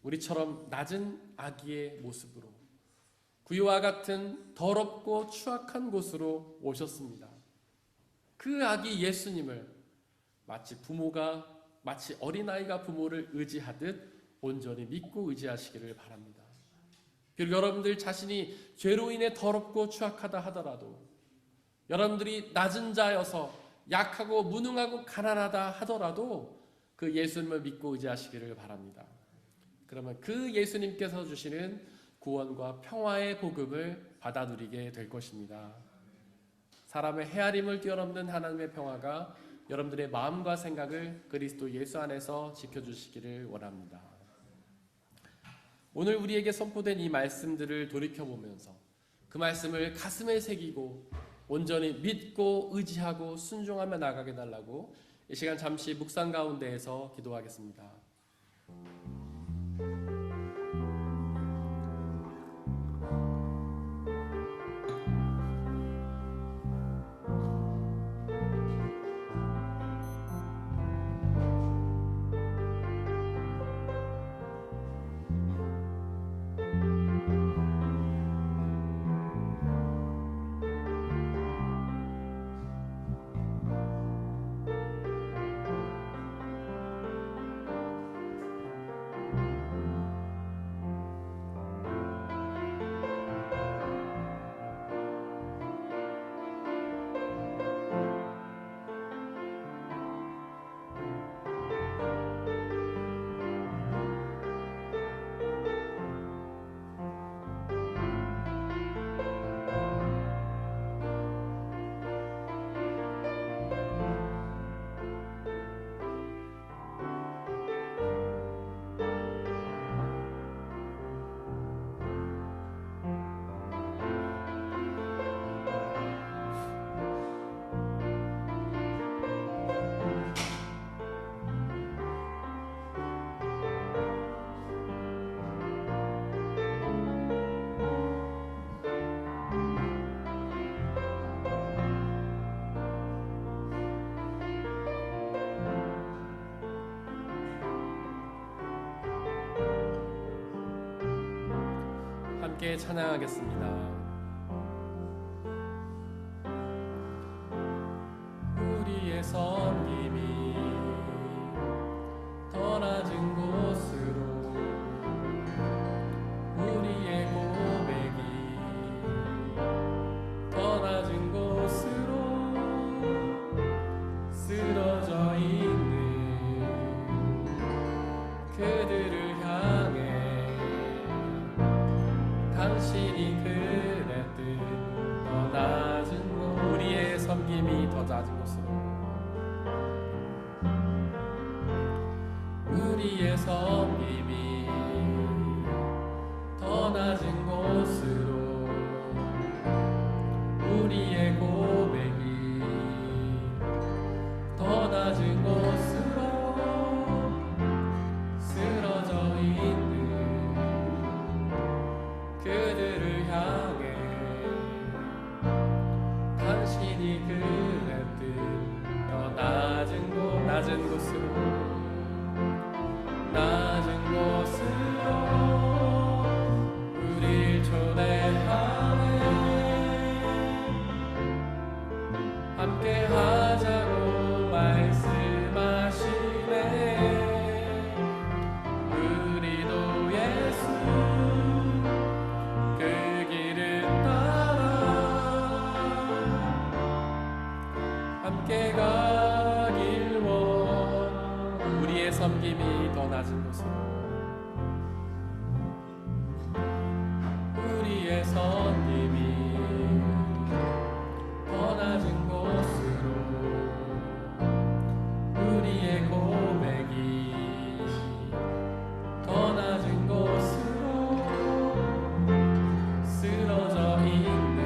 우리처럼 낮은 아기의 모습으로 구유와 같은 더럽고 추악한 곳으로 오셨습니다. 그 아기 예수님을 마치 어린아이가 부모를 의지하듯 온전히 믿고 의지하시기를 바랍니다. 그리고 여러분들 자신이 죄로 인해 더럽고 추악하다 하더라도, 여러분들이 낮은 자여서 약하고 무능하고 가난하다 하더라도 그 예수님을 믿고 의지하시기를 바랍니다. 그러면 그 예수님께서 주시는 구원과 평화의 복음을 받아 누리게 될 것입니다. 사람의 헤아림을 뛰어넘는 하나님의 평화가 여러분들의 마음과 생각을 그리스도 예수 안에서 지켜주시기를 원합니다. 오늘 우리에게 선포된 이 말씀들을 돌이켜보면서 그 말씀을 가슴에 새기고 온전히 믿고 의지하고 순종하며 나가게 달라고 이 시간 잠시 묵상 가운데에서 기도하겠습니다. 함께 찬양하겠습니다. 우리의 섬김이 더 낮은 곳으로, 우리의 고백이 더 낮은 곳으로 쓰러져 있는 그들을 향해 당신이 그랬듯 더 낮은 곳, 우리의 섬김이 더 낮은 곳으로, 우리의 섬김이 더 낮은 곳으로, 우리의 고백이 더 낮은 곳으로 쓰러져 있는 그들을 향해 당신이 그랬듯 더 낮은 곳으로 낮은 곳으로 우릴 초대하네. 함께 하자고 말씀하시네. 우리도 예수 그 길을 따라 함께 가길 원. 우리의 섬김이 더 낮은 곳으로, 우리의 섬김이 더 낮은 곳으로, 우리의 고백이 더 낮은 곳으로 쓰러져 있는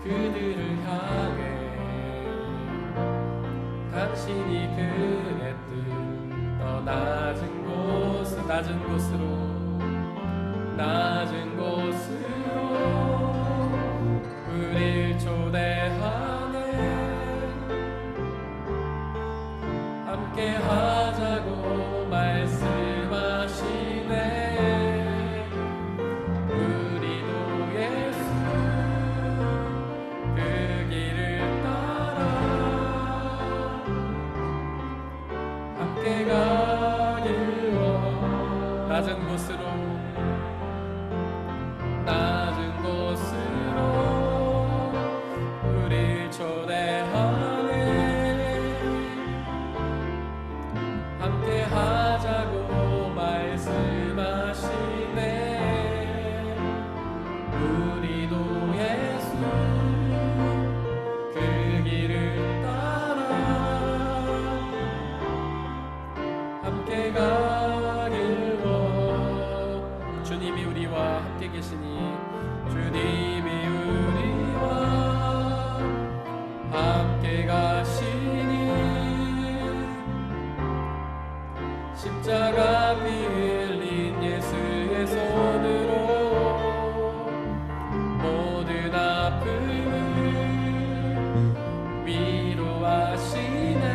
그들을 향해 당신이 그랬듯 더 낮은 곳으로 낮은 곳으로 우릴 초대하네. 함께 하자고 말씀하시네. 우리도 예수 그 길을 따라 함께 가길 원. 낮은 곳으로 우릴 초대하네. 함께 하자고 말씀하시네. 우리도 예수 그 길을 따라 함께 가길 원. 주님이 우리와 함께 계시니, 주님이 우리와 함께 가시니, 십자가 피 흘린 예수의 손으로 모든 아픔을 위로하시네.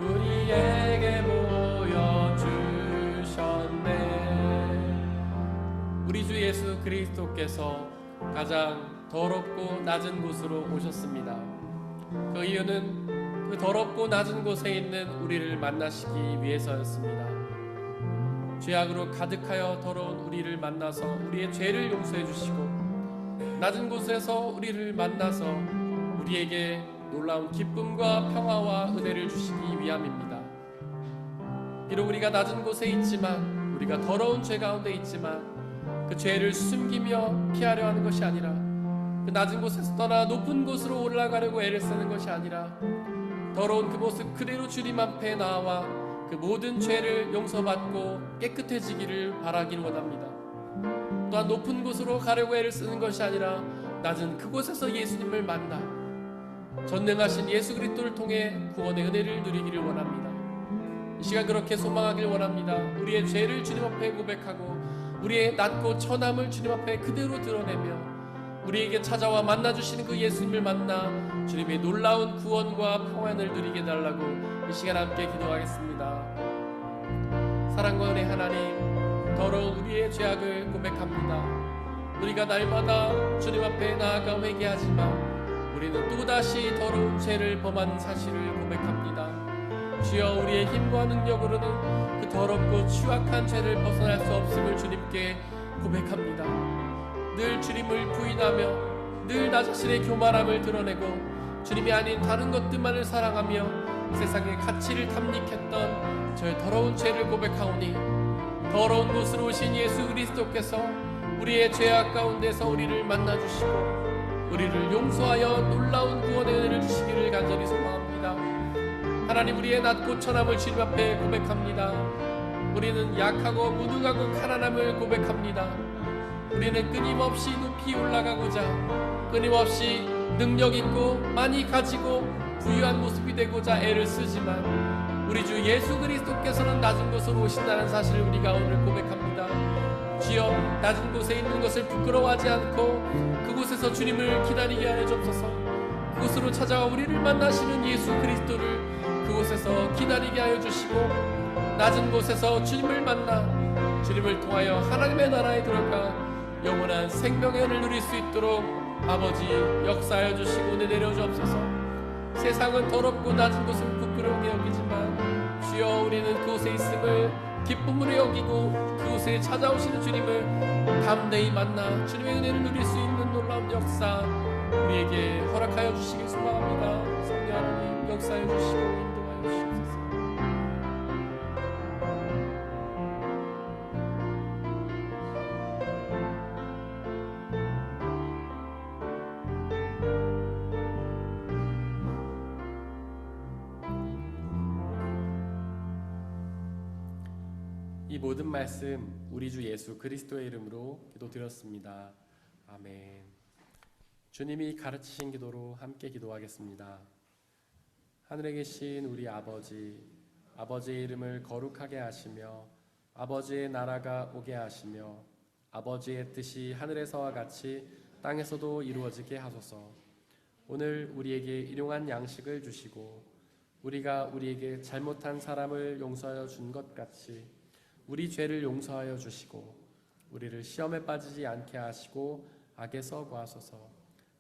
우리에게 보여주셨네. 우리 주 예수 그리스도께서 가장 더럽고 낮은 곳으로 오셨습니다. 그 이유는 그 더럽고 낮은 곳에 있는 우리를 만나시기 위해서였습니다. 죄악으로 가득하여 더러운 우리를 만나서 우리의 죄를 용서해 주시고, 낮은 곳에서 우리를 만나서 우리에게 놀라운 기쁨과 평화와 은혜를 주시기 위함입니다. 비록 우리가 낮은 곳에 있지만, 우리가 더러운 죄 가운데 있지만, 그 죄를 숨기며 피하려 하는 것이 아니라, 그 낮은 곳에서 떠나 높은 곳으로 올라가려고 애를 쓰는 것이 아니라, 더러운 그 모습 그대로 주님 앞에 나와 그 모든 죄를 용서받고 깨끗해지기를 바라길 원합니다. 또한 높은 곳으로 가려고 애를 쓰는 것이 아니라 낮은 그곳에서 예수님을 만나 전능하신 예수 그리스도를 통해 구원의 은혜를 누리기를 원합니다. 이 시간 그렇게 소망하길 원합니다. 우리의 죄를 주님 앞에 고백하고 우리의 낮고 처남을 주님 앞에 그대로 드러내며 우리에게 찾아와 만나주시는 그 예수님을 만나 주님의 놀라운 구원과 평안을 누리게 해달라고 이 시간 함께 기도하겠습니다. 사랑과 은혜 하나님, 더러운 우리의 죄악을 고백합니다. 우리가 날마다 주님 앞에 나아가 회개하지만 우리는 또다시 더러운 죄를 범하는 사실을 고백합니다. 주여, 우리의 힘과 능력으로는 그 더럽고 추악한 죄를 벗어날 수 없음을 주님께 고백합니다. 늘 주님을 부인하며 늘 나 자신의 교만함을 드러내고 주님이 아닌 다른 것들만을 사랑하며 세상의 가치를 탐닉했던 저의 더러운 죄를 고백하오니 더러운 곳으로 오신 예수 그리스도께서 우리의 죄악 가운데서 우리를 만나주시고 우리를 용서하여 놀라운 구원의 은혜를 주시기를 간절히 소망합니다. 하나님, 우리의 낮고 천함을 주님 앞에 고백합니다. 우리는 약하고 무능하고 가난함을 고백합니다. 우리는 끊임없이 높이 올라가고자, 끊임없이 능력 있고 많이 가지고 부유한 모습이 되고자 애를 쓰지만 우리 주 예수 그리스도께서는 낮은 곳으로 오신다는 사실을 우리가 오늘 고백합니다. 주여, 낮은 곳에 있는 것을 부끄러워하지 않고 그곳에서 주님을 기다리게 하여 주옵소서. 그곳으로 찾아와 우리를 만나시는 예수 그리스도를 그곳에서 기다리게 하여 주시고 낮은 곳에서 주님을 만나 주님을 통하여 하나님의 나라에 들어가 영원한 생명의 은혜를 누릴 수 있도록 아버지 역사하여 주시고 은혜 내려 주옵소서. 세상은 더럽고 낮은 곳을 부끄러우게 여기지만 주여, 우리는 그곳에 있음을 기쁨으로 여기고 그곳에 찾아오시는 주님을 담대히 만나 주님의 은혜를 누릴 수 있는 놀라운 역사 우리에게 허락하여 주시길 소망합니다. 성령 하나님, 역사해 주시고 인도하여 주시옵소서. 이 모든 말씀 우리 주 예수 그리스도의 이름으로 기도드렸습니다. 아멘. 주님이 가르치신 기도로 함께 기도하겠습니다. 하늘에 계신 우리 아버지, 아버지의 이름을 거룩하게 하시며 아버지의 나라가 오게 하시며 아버지의 뜻이 하늘에서와 같이 땅에서도 이루어지게 하소서. 오늘 우리에게 일용할 양식을 주시고 우리가 우리에게 잘못한 사람을 용서하여 준 것 같이 우리 죄를 용서하여 주시고 우리를 시험에 빠지지 않게 하시고 악에서 구하소서.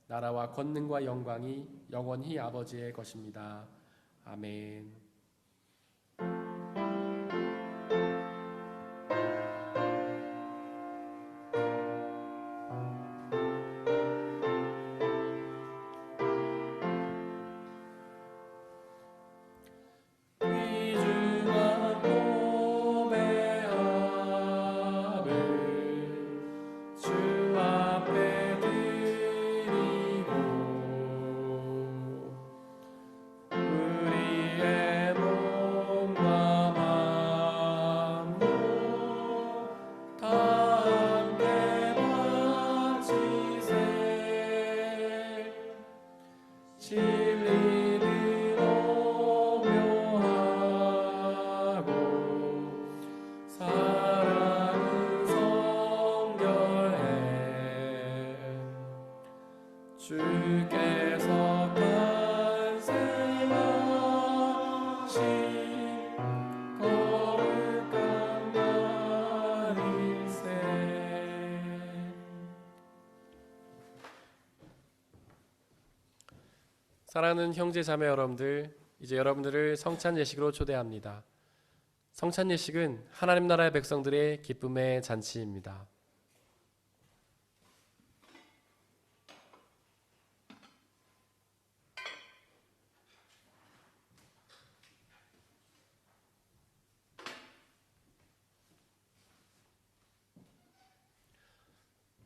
나라와 권능과 영광이 영원히 아버지의 것입니다. 아멘. 주께서 탄생하신 거룩한 날일세. 사랑하는 형제 자매 여러분들, 이제 여러분들을 성찬 예식으로 초대합니다. 성찬 예식은 하나님 나라의 백성들의 기쁨의 잔치입니다.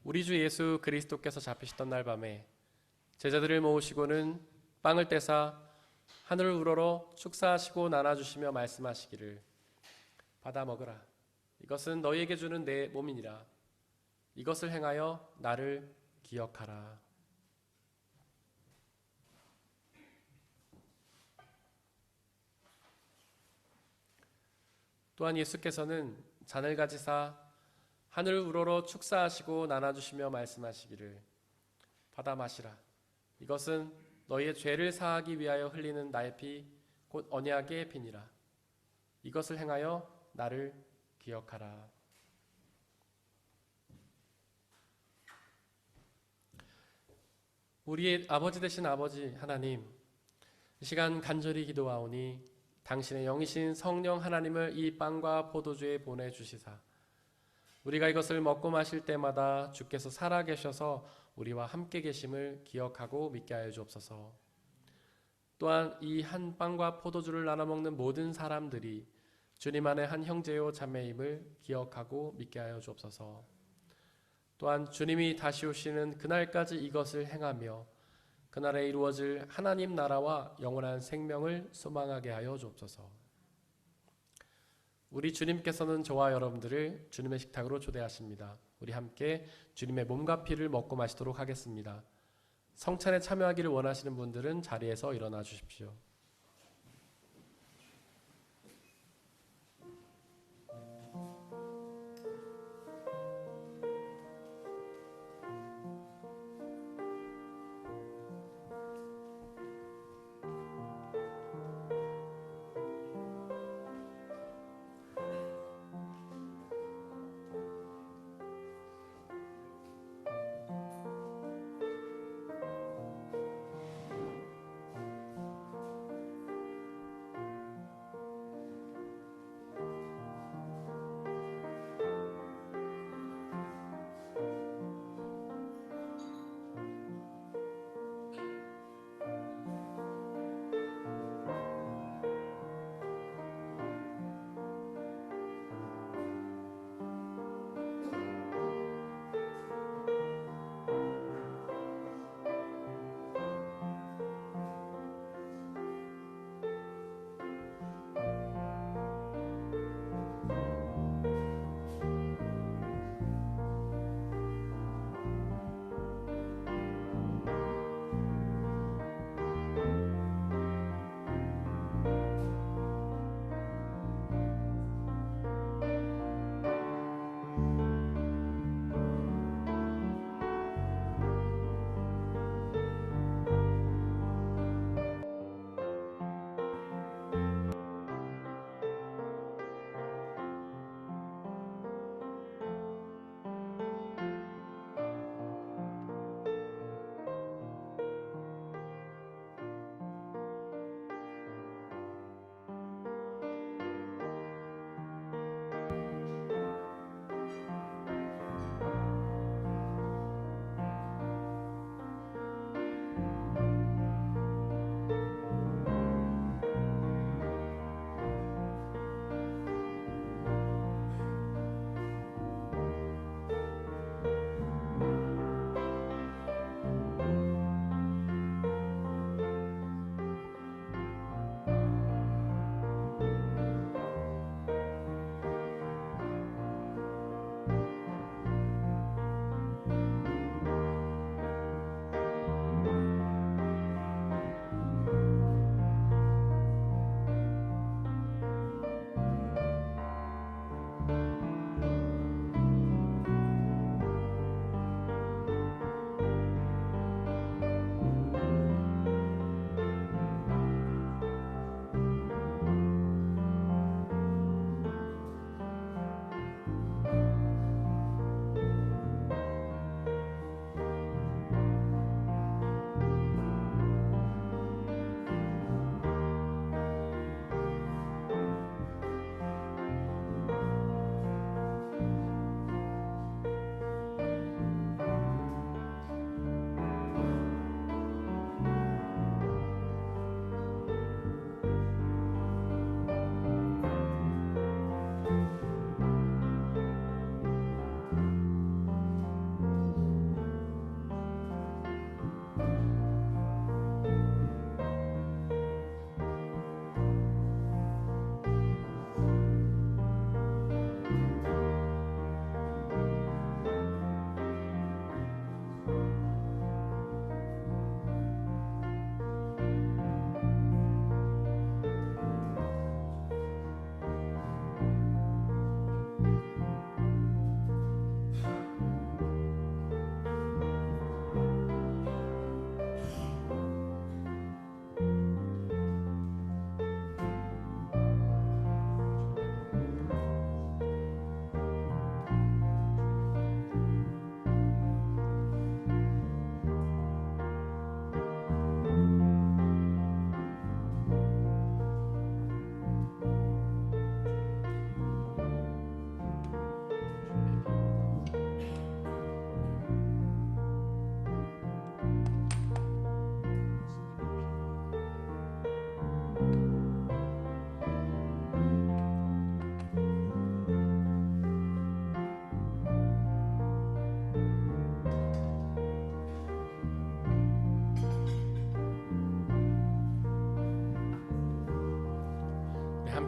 우리 주 예수 그리스도께서 잡히시던 날 밤에 제자들을 모으시고는 빵을 떼사 하늘을 우러러 축사하시고 나눠주시며 말씀하시기를, 받아 먹으라. 이것은 너희에게 주는 내 몸이니라. 이것을 행하여 나를 기억하라. 또한 예수께서는 잔을 가지사 하늘을 우러러 축사하시고 나눠주시며 말씀하시기를, 받아 마시라. 이것은 너희의 죄를 사하기 위하여 흘리는 나의 피 곧 언약의 피니라. 이것을 행하여 나를 기억하라. 우리의 아버지 되신 아버지 하나님, 이 시간 간절히 기도하오니 당신의 영이신 성령 하나님을 이 빵과 포도주에 보내주시사 우리가 이것을 먹고 마실 때마다 주께서 살아계셔서 우리와 함께 계심을 기억하고 믿게 하여 주옵소서. 또한 이 한 빵과 포도주를 나눠 먹는 모든 사람들이 주님 안에 한 형제요 자매임을 기억하고 믿게 하여 주옵소서. 또한 주님이 다시 오시는 그날까지 이것을 행하며 그날에 이루어질 하나님 나라와 영원한 생명을 소망하게 하여 주옵소서. 우리 주님께서는 저와 여러분들을 주님의 식탁으로 초대하십니다. 우리 함께 주님의 몸과 피를 먹고 마시도록 하겠습니다. 성찬에 참여하기를 원하시는 분들은 자리에서 일어나 주십시오.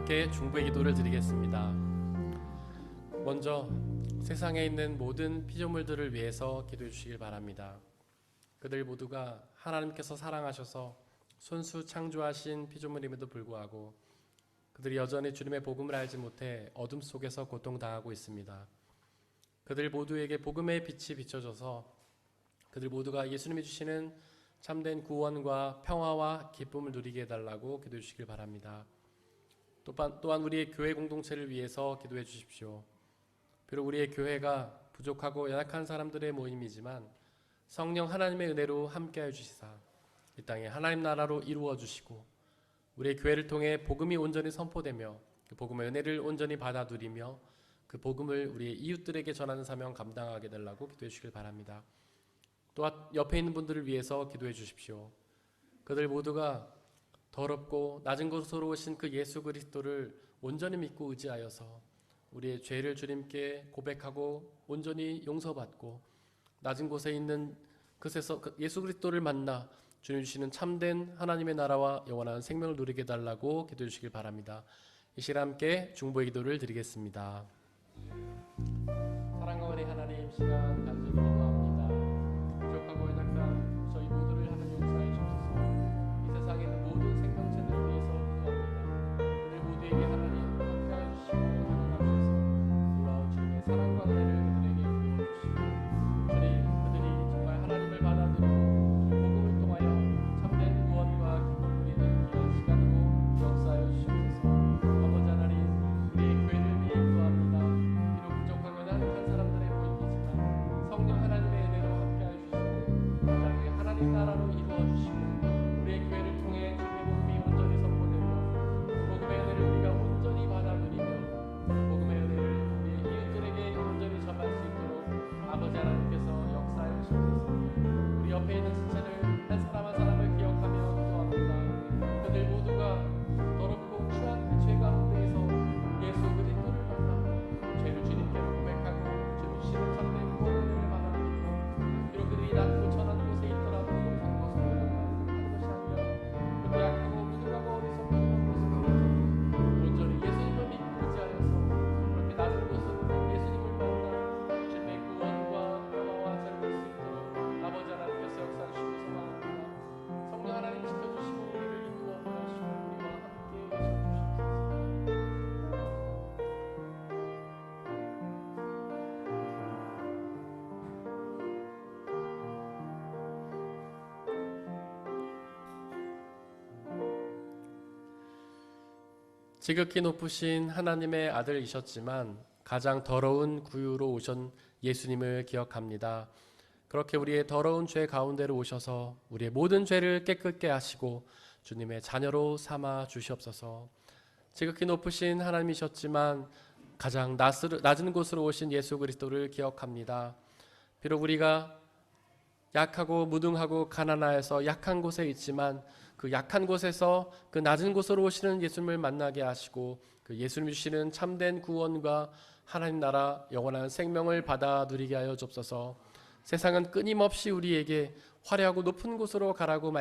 함께 중보의 기도를 드리겠습니다. 먼저 세상에 있는 모든 피조물들을 위해서 기도해 주시길 바랍니다. 그들 모두가 하나님께서 사랑하셔서 손수 창조하신 피조물임에도 불구하고 그들이 여전히 주님의 복음을 알지 못해 어둠 속에서 고통당하고 있습니다. 그들 모두에게 복음의 빛이 비춰져서 그들 모두가 예수님이 주시는 참된 구원과 평화와 기쁨을 누리게 해달라고 기도해 주시길 바랍니다. 또한 우리의 교회 공동체를 위해서 기도해 주십시오. 비록 우리의 교회가 부족하고 연약한 사람들의 모임이지만 성령 하나님의 은혜로 함께하여 주시사 이 땅에 하나님 나라로 이루어 주시고 우리의 교회를 통해 복음이 온전히 선포되며 그 복음의 은혜를 온전히 받아 누리며 그 복음을 우리의 이웃들에게 전하는 사명 감당하게 달라고 기도해 주시길 바랍니다. 또한 옆에 있는 분들을 위해서 기도해 주십시오. 그들 모두가 더럽고 낮은 곳으로 오신 그 예수 그리스도를 온전히 믿고 의지하여서 우리의 죄를 주님께 고백하고 온전히 용서받고 낮은 곳에 있는 그곳에서 예수 그리스도를 만나 주님 주시는 참된 하나님의 나라와 영원한 생명을 누리게 해달라고 기도해 주시길 바랍니다. 이 시간 함께 중보의 기도를 드리겠습니다. 사랑과 은혜의 하나님, 시간 간절히 기도합니다. 부족하고 연약한 저희 모두를 하나님 용서해 주옵소서. 이 세상에 있는 모든 생명체들을 위해서 기도합니다. 그들 모두에게 하나님 함께하여 주시고 사랑하셔서 놀라운 주님의 사랑과 은혜를 그들에게 부어주시고 주님, 그들이 정말 하나님을 받아들이고 복음을 통하여 참된 구원과 기쁨을 누리는 귀한 시간으로 역사하여 주시옵소서. 아버지 하나님, 우리의 교회를 위해 기도합니다. 비록 부족하고 연약한 사람들의 모임이지만 성령 하나님의 은혜로 함께하여 주시고 이 땅에 하나님 나라로 이루어 주시고 우리의 교회를 통해 주님의 복음이 온전히 선포되며 복음의 은혜를 우리가 온전히 받아 누리며 복음의 은혜를 우리의 이웃들에게 온전히 전할 수 있도록 아버지 하나님께서 역사하여 주시옵소서. 우리 옆에 있는 지체들 한 사람 한 사람을 기억하며 기도합니다. 그들 모두가 더럽고 추한 그 죄 가운데에서 예수 그리스도를 만나 죄를 주님께 고백하고 주님 주시는 참된 구원을 받아들이고 비록 그들이 낮고 천한 곳에 있더라도 한 곳으로 하는 것이 아니라 그렇게 약하고 무능하고 어리석은 그런 곳으로 온전히 예수님을 믿고 의지하여서 그렇게 낮은 곳으로 예수님을 만나 주님의 구원과 평화와 자유를 수 있도록 아버지 하나님께서 역사해 주시고 소망합니다. 성령 하나님 지켜주시고 우리를 이끌어 보내시고 우리와 함께 계셔 주시옵소서. 지극히 높으신 하나님의 아들이셨지만 가장 더러운 구유로 오신 예수님을 기억합니다. 그렇게 우리의 더러운 죄 가운데로 오셔서 우리의 모든 죄를 깨끗게 하시고 주님의 자녀로 삼아 주시옵소서. 지극히 높으신 하나님이셨지만 가장 낮은 곳으로 오신 예수 그리스도를 기억합니다. 비록 우리가 약하고 무능하고 가난하여서 약한 곳에 있지만 그 약한 곳에서 그 낮은 곳으로 오시는 예수님을 만나게 하시고 그 예수님 주시는 참된 구원과 하나님 나라 영원한 생명을 받아 누리게 하여 주옵소서. 세상은 끊임없이 우리에게 화려하고 높은 곳으로 가라고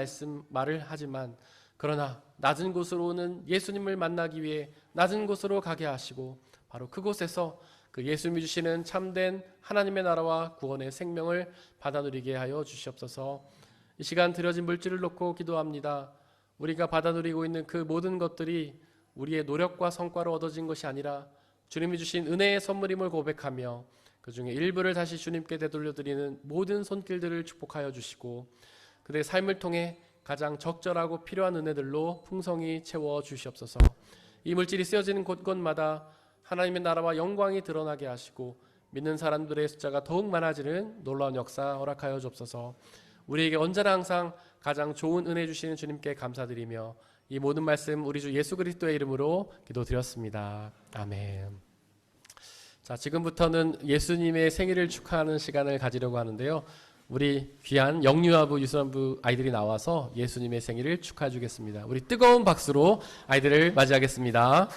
말을 하지만 그러나 낮은 곳으로 오는 예수님을 만나기 위해 낮은 곳으로 가게 하시고 바로 그곳에서 그 예수님이 주시는 참된 하나님의 나라와 구원의 생명을 받아 누리게 하여 주시옵소서. 이 시간 드려진 물질을 놓고 기도합니다. 우리가 받아 누리고 있는 그 모든 것들이 우리의 노력과 성과로 얻어진 것이 아니라 주님이 주신 은혜의 선물임을 고백하며 그 중에 일부를 다시 주님께 되돌려드리는 모든 손길들을 축복하여 주시고 그들의 삶을 통해 가장 적절하고 필요한 은혜들로 풍성히 채워 주시옵소서. 이 물질이 쓰여지는 곳곳마다 하나님의 나라와 영광이 드러나게 하시고 믿는 사람들의 숫자가 더욱 많아지는 놀라운 역사 허락하여 주옵소서. 우리에게 언제나 항상 가장 좋은 은혜 주시는 주님께 감사드리며 이 모든 말씀 우리 주 예수 그리스도의 이름으로 기도드렸습니다. 아멘. 자, 지금부터는 예수님의 생일을 축하하는 시간을 가지려고 하는데요. 우리 귀한 영유아부, 유수남부 아이들이 나와서 예수님의 생일을 축하해 주겠습니다. 우리 뜨거운 박수로 아이들을 맞이하겠습니다.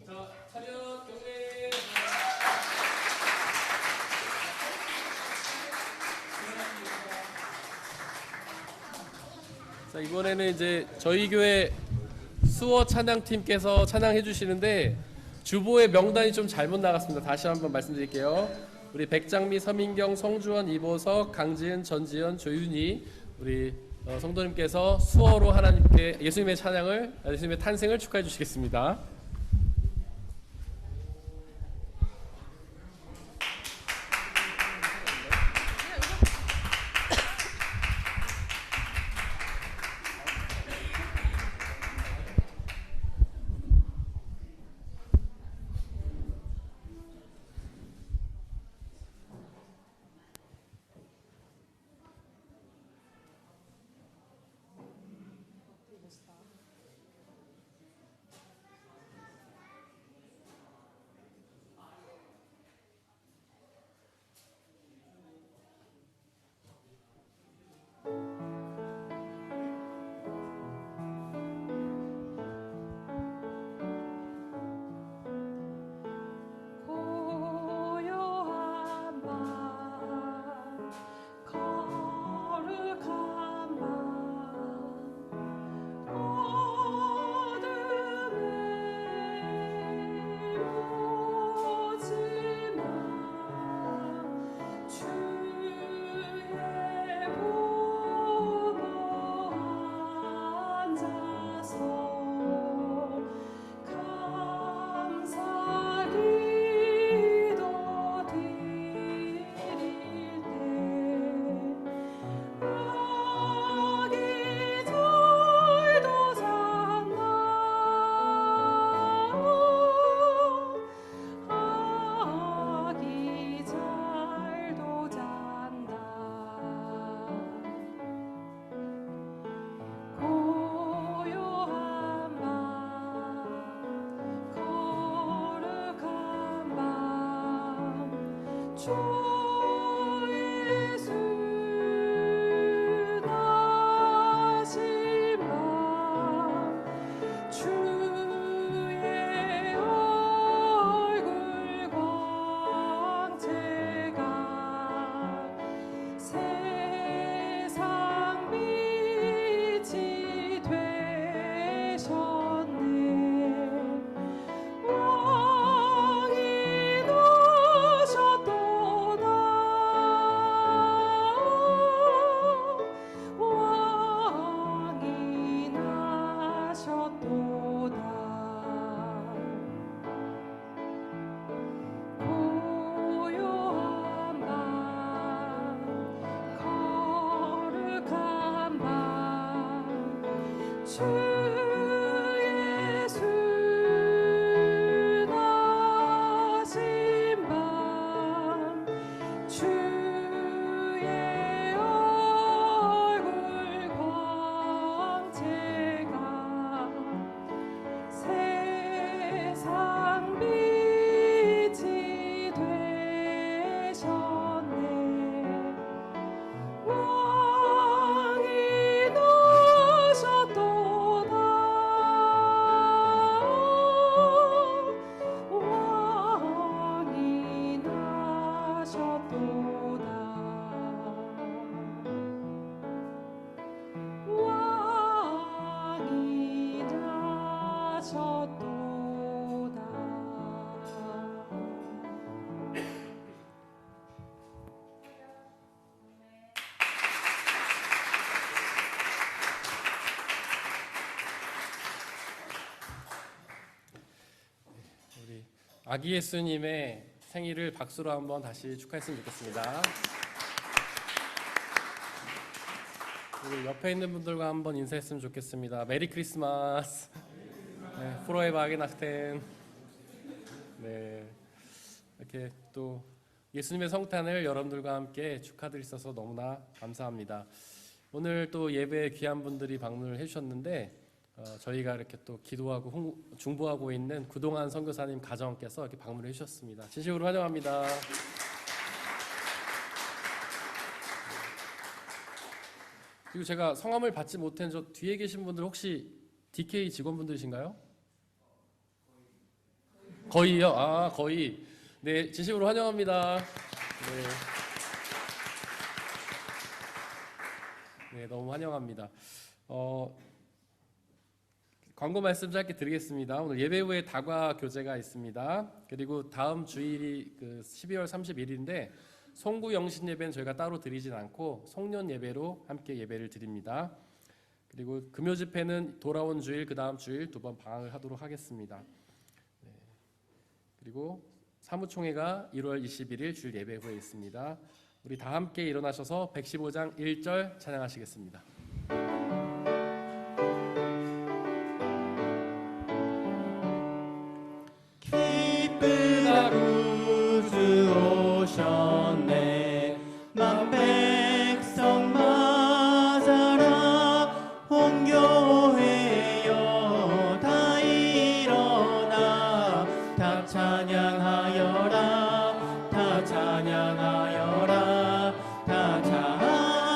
자, 차렷 경례. 자, 이번에는 이제 저희 교회 수어 찬양팀께서 찬양해 주시는데 주보의 명단이 좀 잘못 나갔습니다. 다시 한번 말씀드릴게요. 우리 백장미, 서민경, 성주원, 이보석, 강지은, 전지현, 조윤희 우리 성도님께서 수어로 하나님께 예수님의 찬양을, 예수님의 탄생을 축하해 주시겠습니다. 아기 예수님의 생일을 박수로 한번 다시 축하했으면 좋겠습니다. 그리고 옆에 있는 분들과 한번 인사했으면 좋겠습니다. 메리 크리스마스. 네, 프로에 바게 나스텐. 네, 이렇게 또 예수님의 성탄을 여러분들과 함께 축하드릴 수 있어서 너무나 감사합니다. 오늘 또 예배에 귀한 분들이 방문을 해주셨는데 저희가 이렇게 또 기도하고 중보하고 있는 구동환 선교사님 가정께서 이렇게 방문해 주셨습니다. 진심으로 환영합니다. 그리고 제가 성함을 받지 못한 저 뒤에 계신 분들 혹시 DK 직원분들이신가요? 거의요? 아, 거의. 네, 진심으로 환영합니다. 네. 네, 너무 환영합니다. 광고 말씀 짧게 드리겠습니다. 오늘 예배 후에 다과 교제가 있습니다. 그리고 다음 주일이 12월 31일인데 송구 영신 예배는 저희가 따로 드리진 않고 송년 예배로 함께 예배를 드립니다. 그리고 금요 집회는 돌아온 주일 그 다음 주일 2번 방학을 하도록 하겠습니다. 네. 그리고 사무총회가 1월 21일 주일 예배 후에 있습니다. 우리 다 함께 일어나셔서 115장 1절 찬양하시겠습니다. 기쁜 하루 주 오셨네. 만 백성 맞아라. 홍교회여 다 일어나. 다 찬양하여라. 다 찬양하여라. 다 찬양하여라.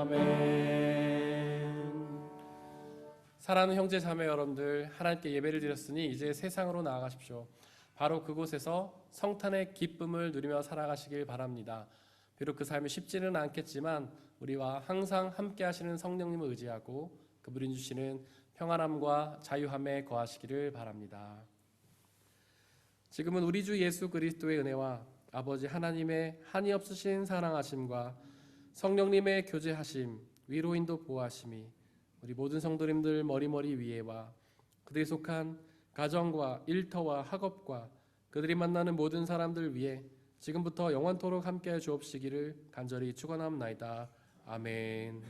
아멘. 사랑하는 형제 자매 여러분들, 하나님께 예배를 드렸으니 이제 세상으로 나아가십시오. 바로 그곳에서 성탄의 기쁨을 누리며 살아가시길 바랍니다. 비록 그 삶이 쉽지는 않겠지만 우리와 항상 함께 하시는 성령님을 의지하고 그분이 주시는 평안함과 자유함에 거하시기를 바랍니다. 지금은 우리 주 예수 그리스도의 은혜와 아버지 하나님의 한이 없으신 사랑하심과 성령님의 교제하심, 위로인도 보호하심이 우리 모든 성도님들 머리머리 위에와 그들이 속한 가정과 일터와 학업과 그들이 만나는 모든 사람들 위에 지금부터 영원토록 함께해 주옵시기를 간절히 축원합나이다. 아멘.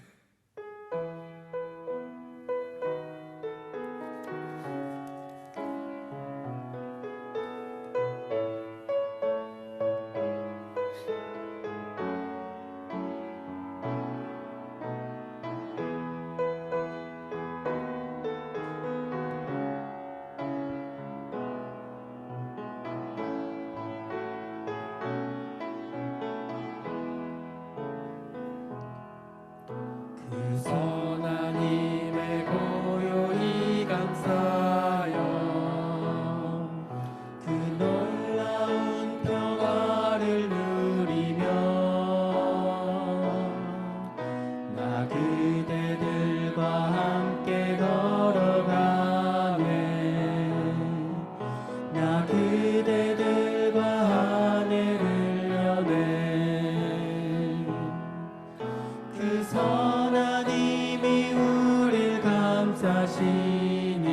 그 선한 힘에 고요히 감사하여 그 놀라운 평화를 누리며 나 그대들과 함께 걸어가네. 나 그대들과 하늘을 여네. 그 선한 힘이 우릴 감싸시니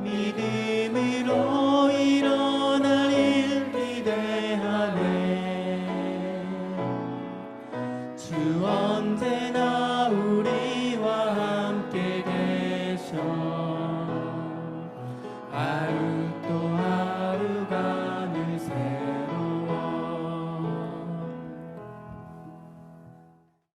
믿음으로 일어날 일 기대하네. 주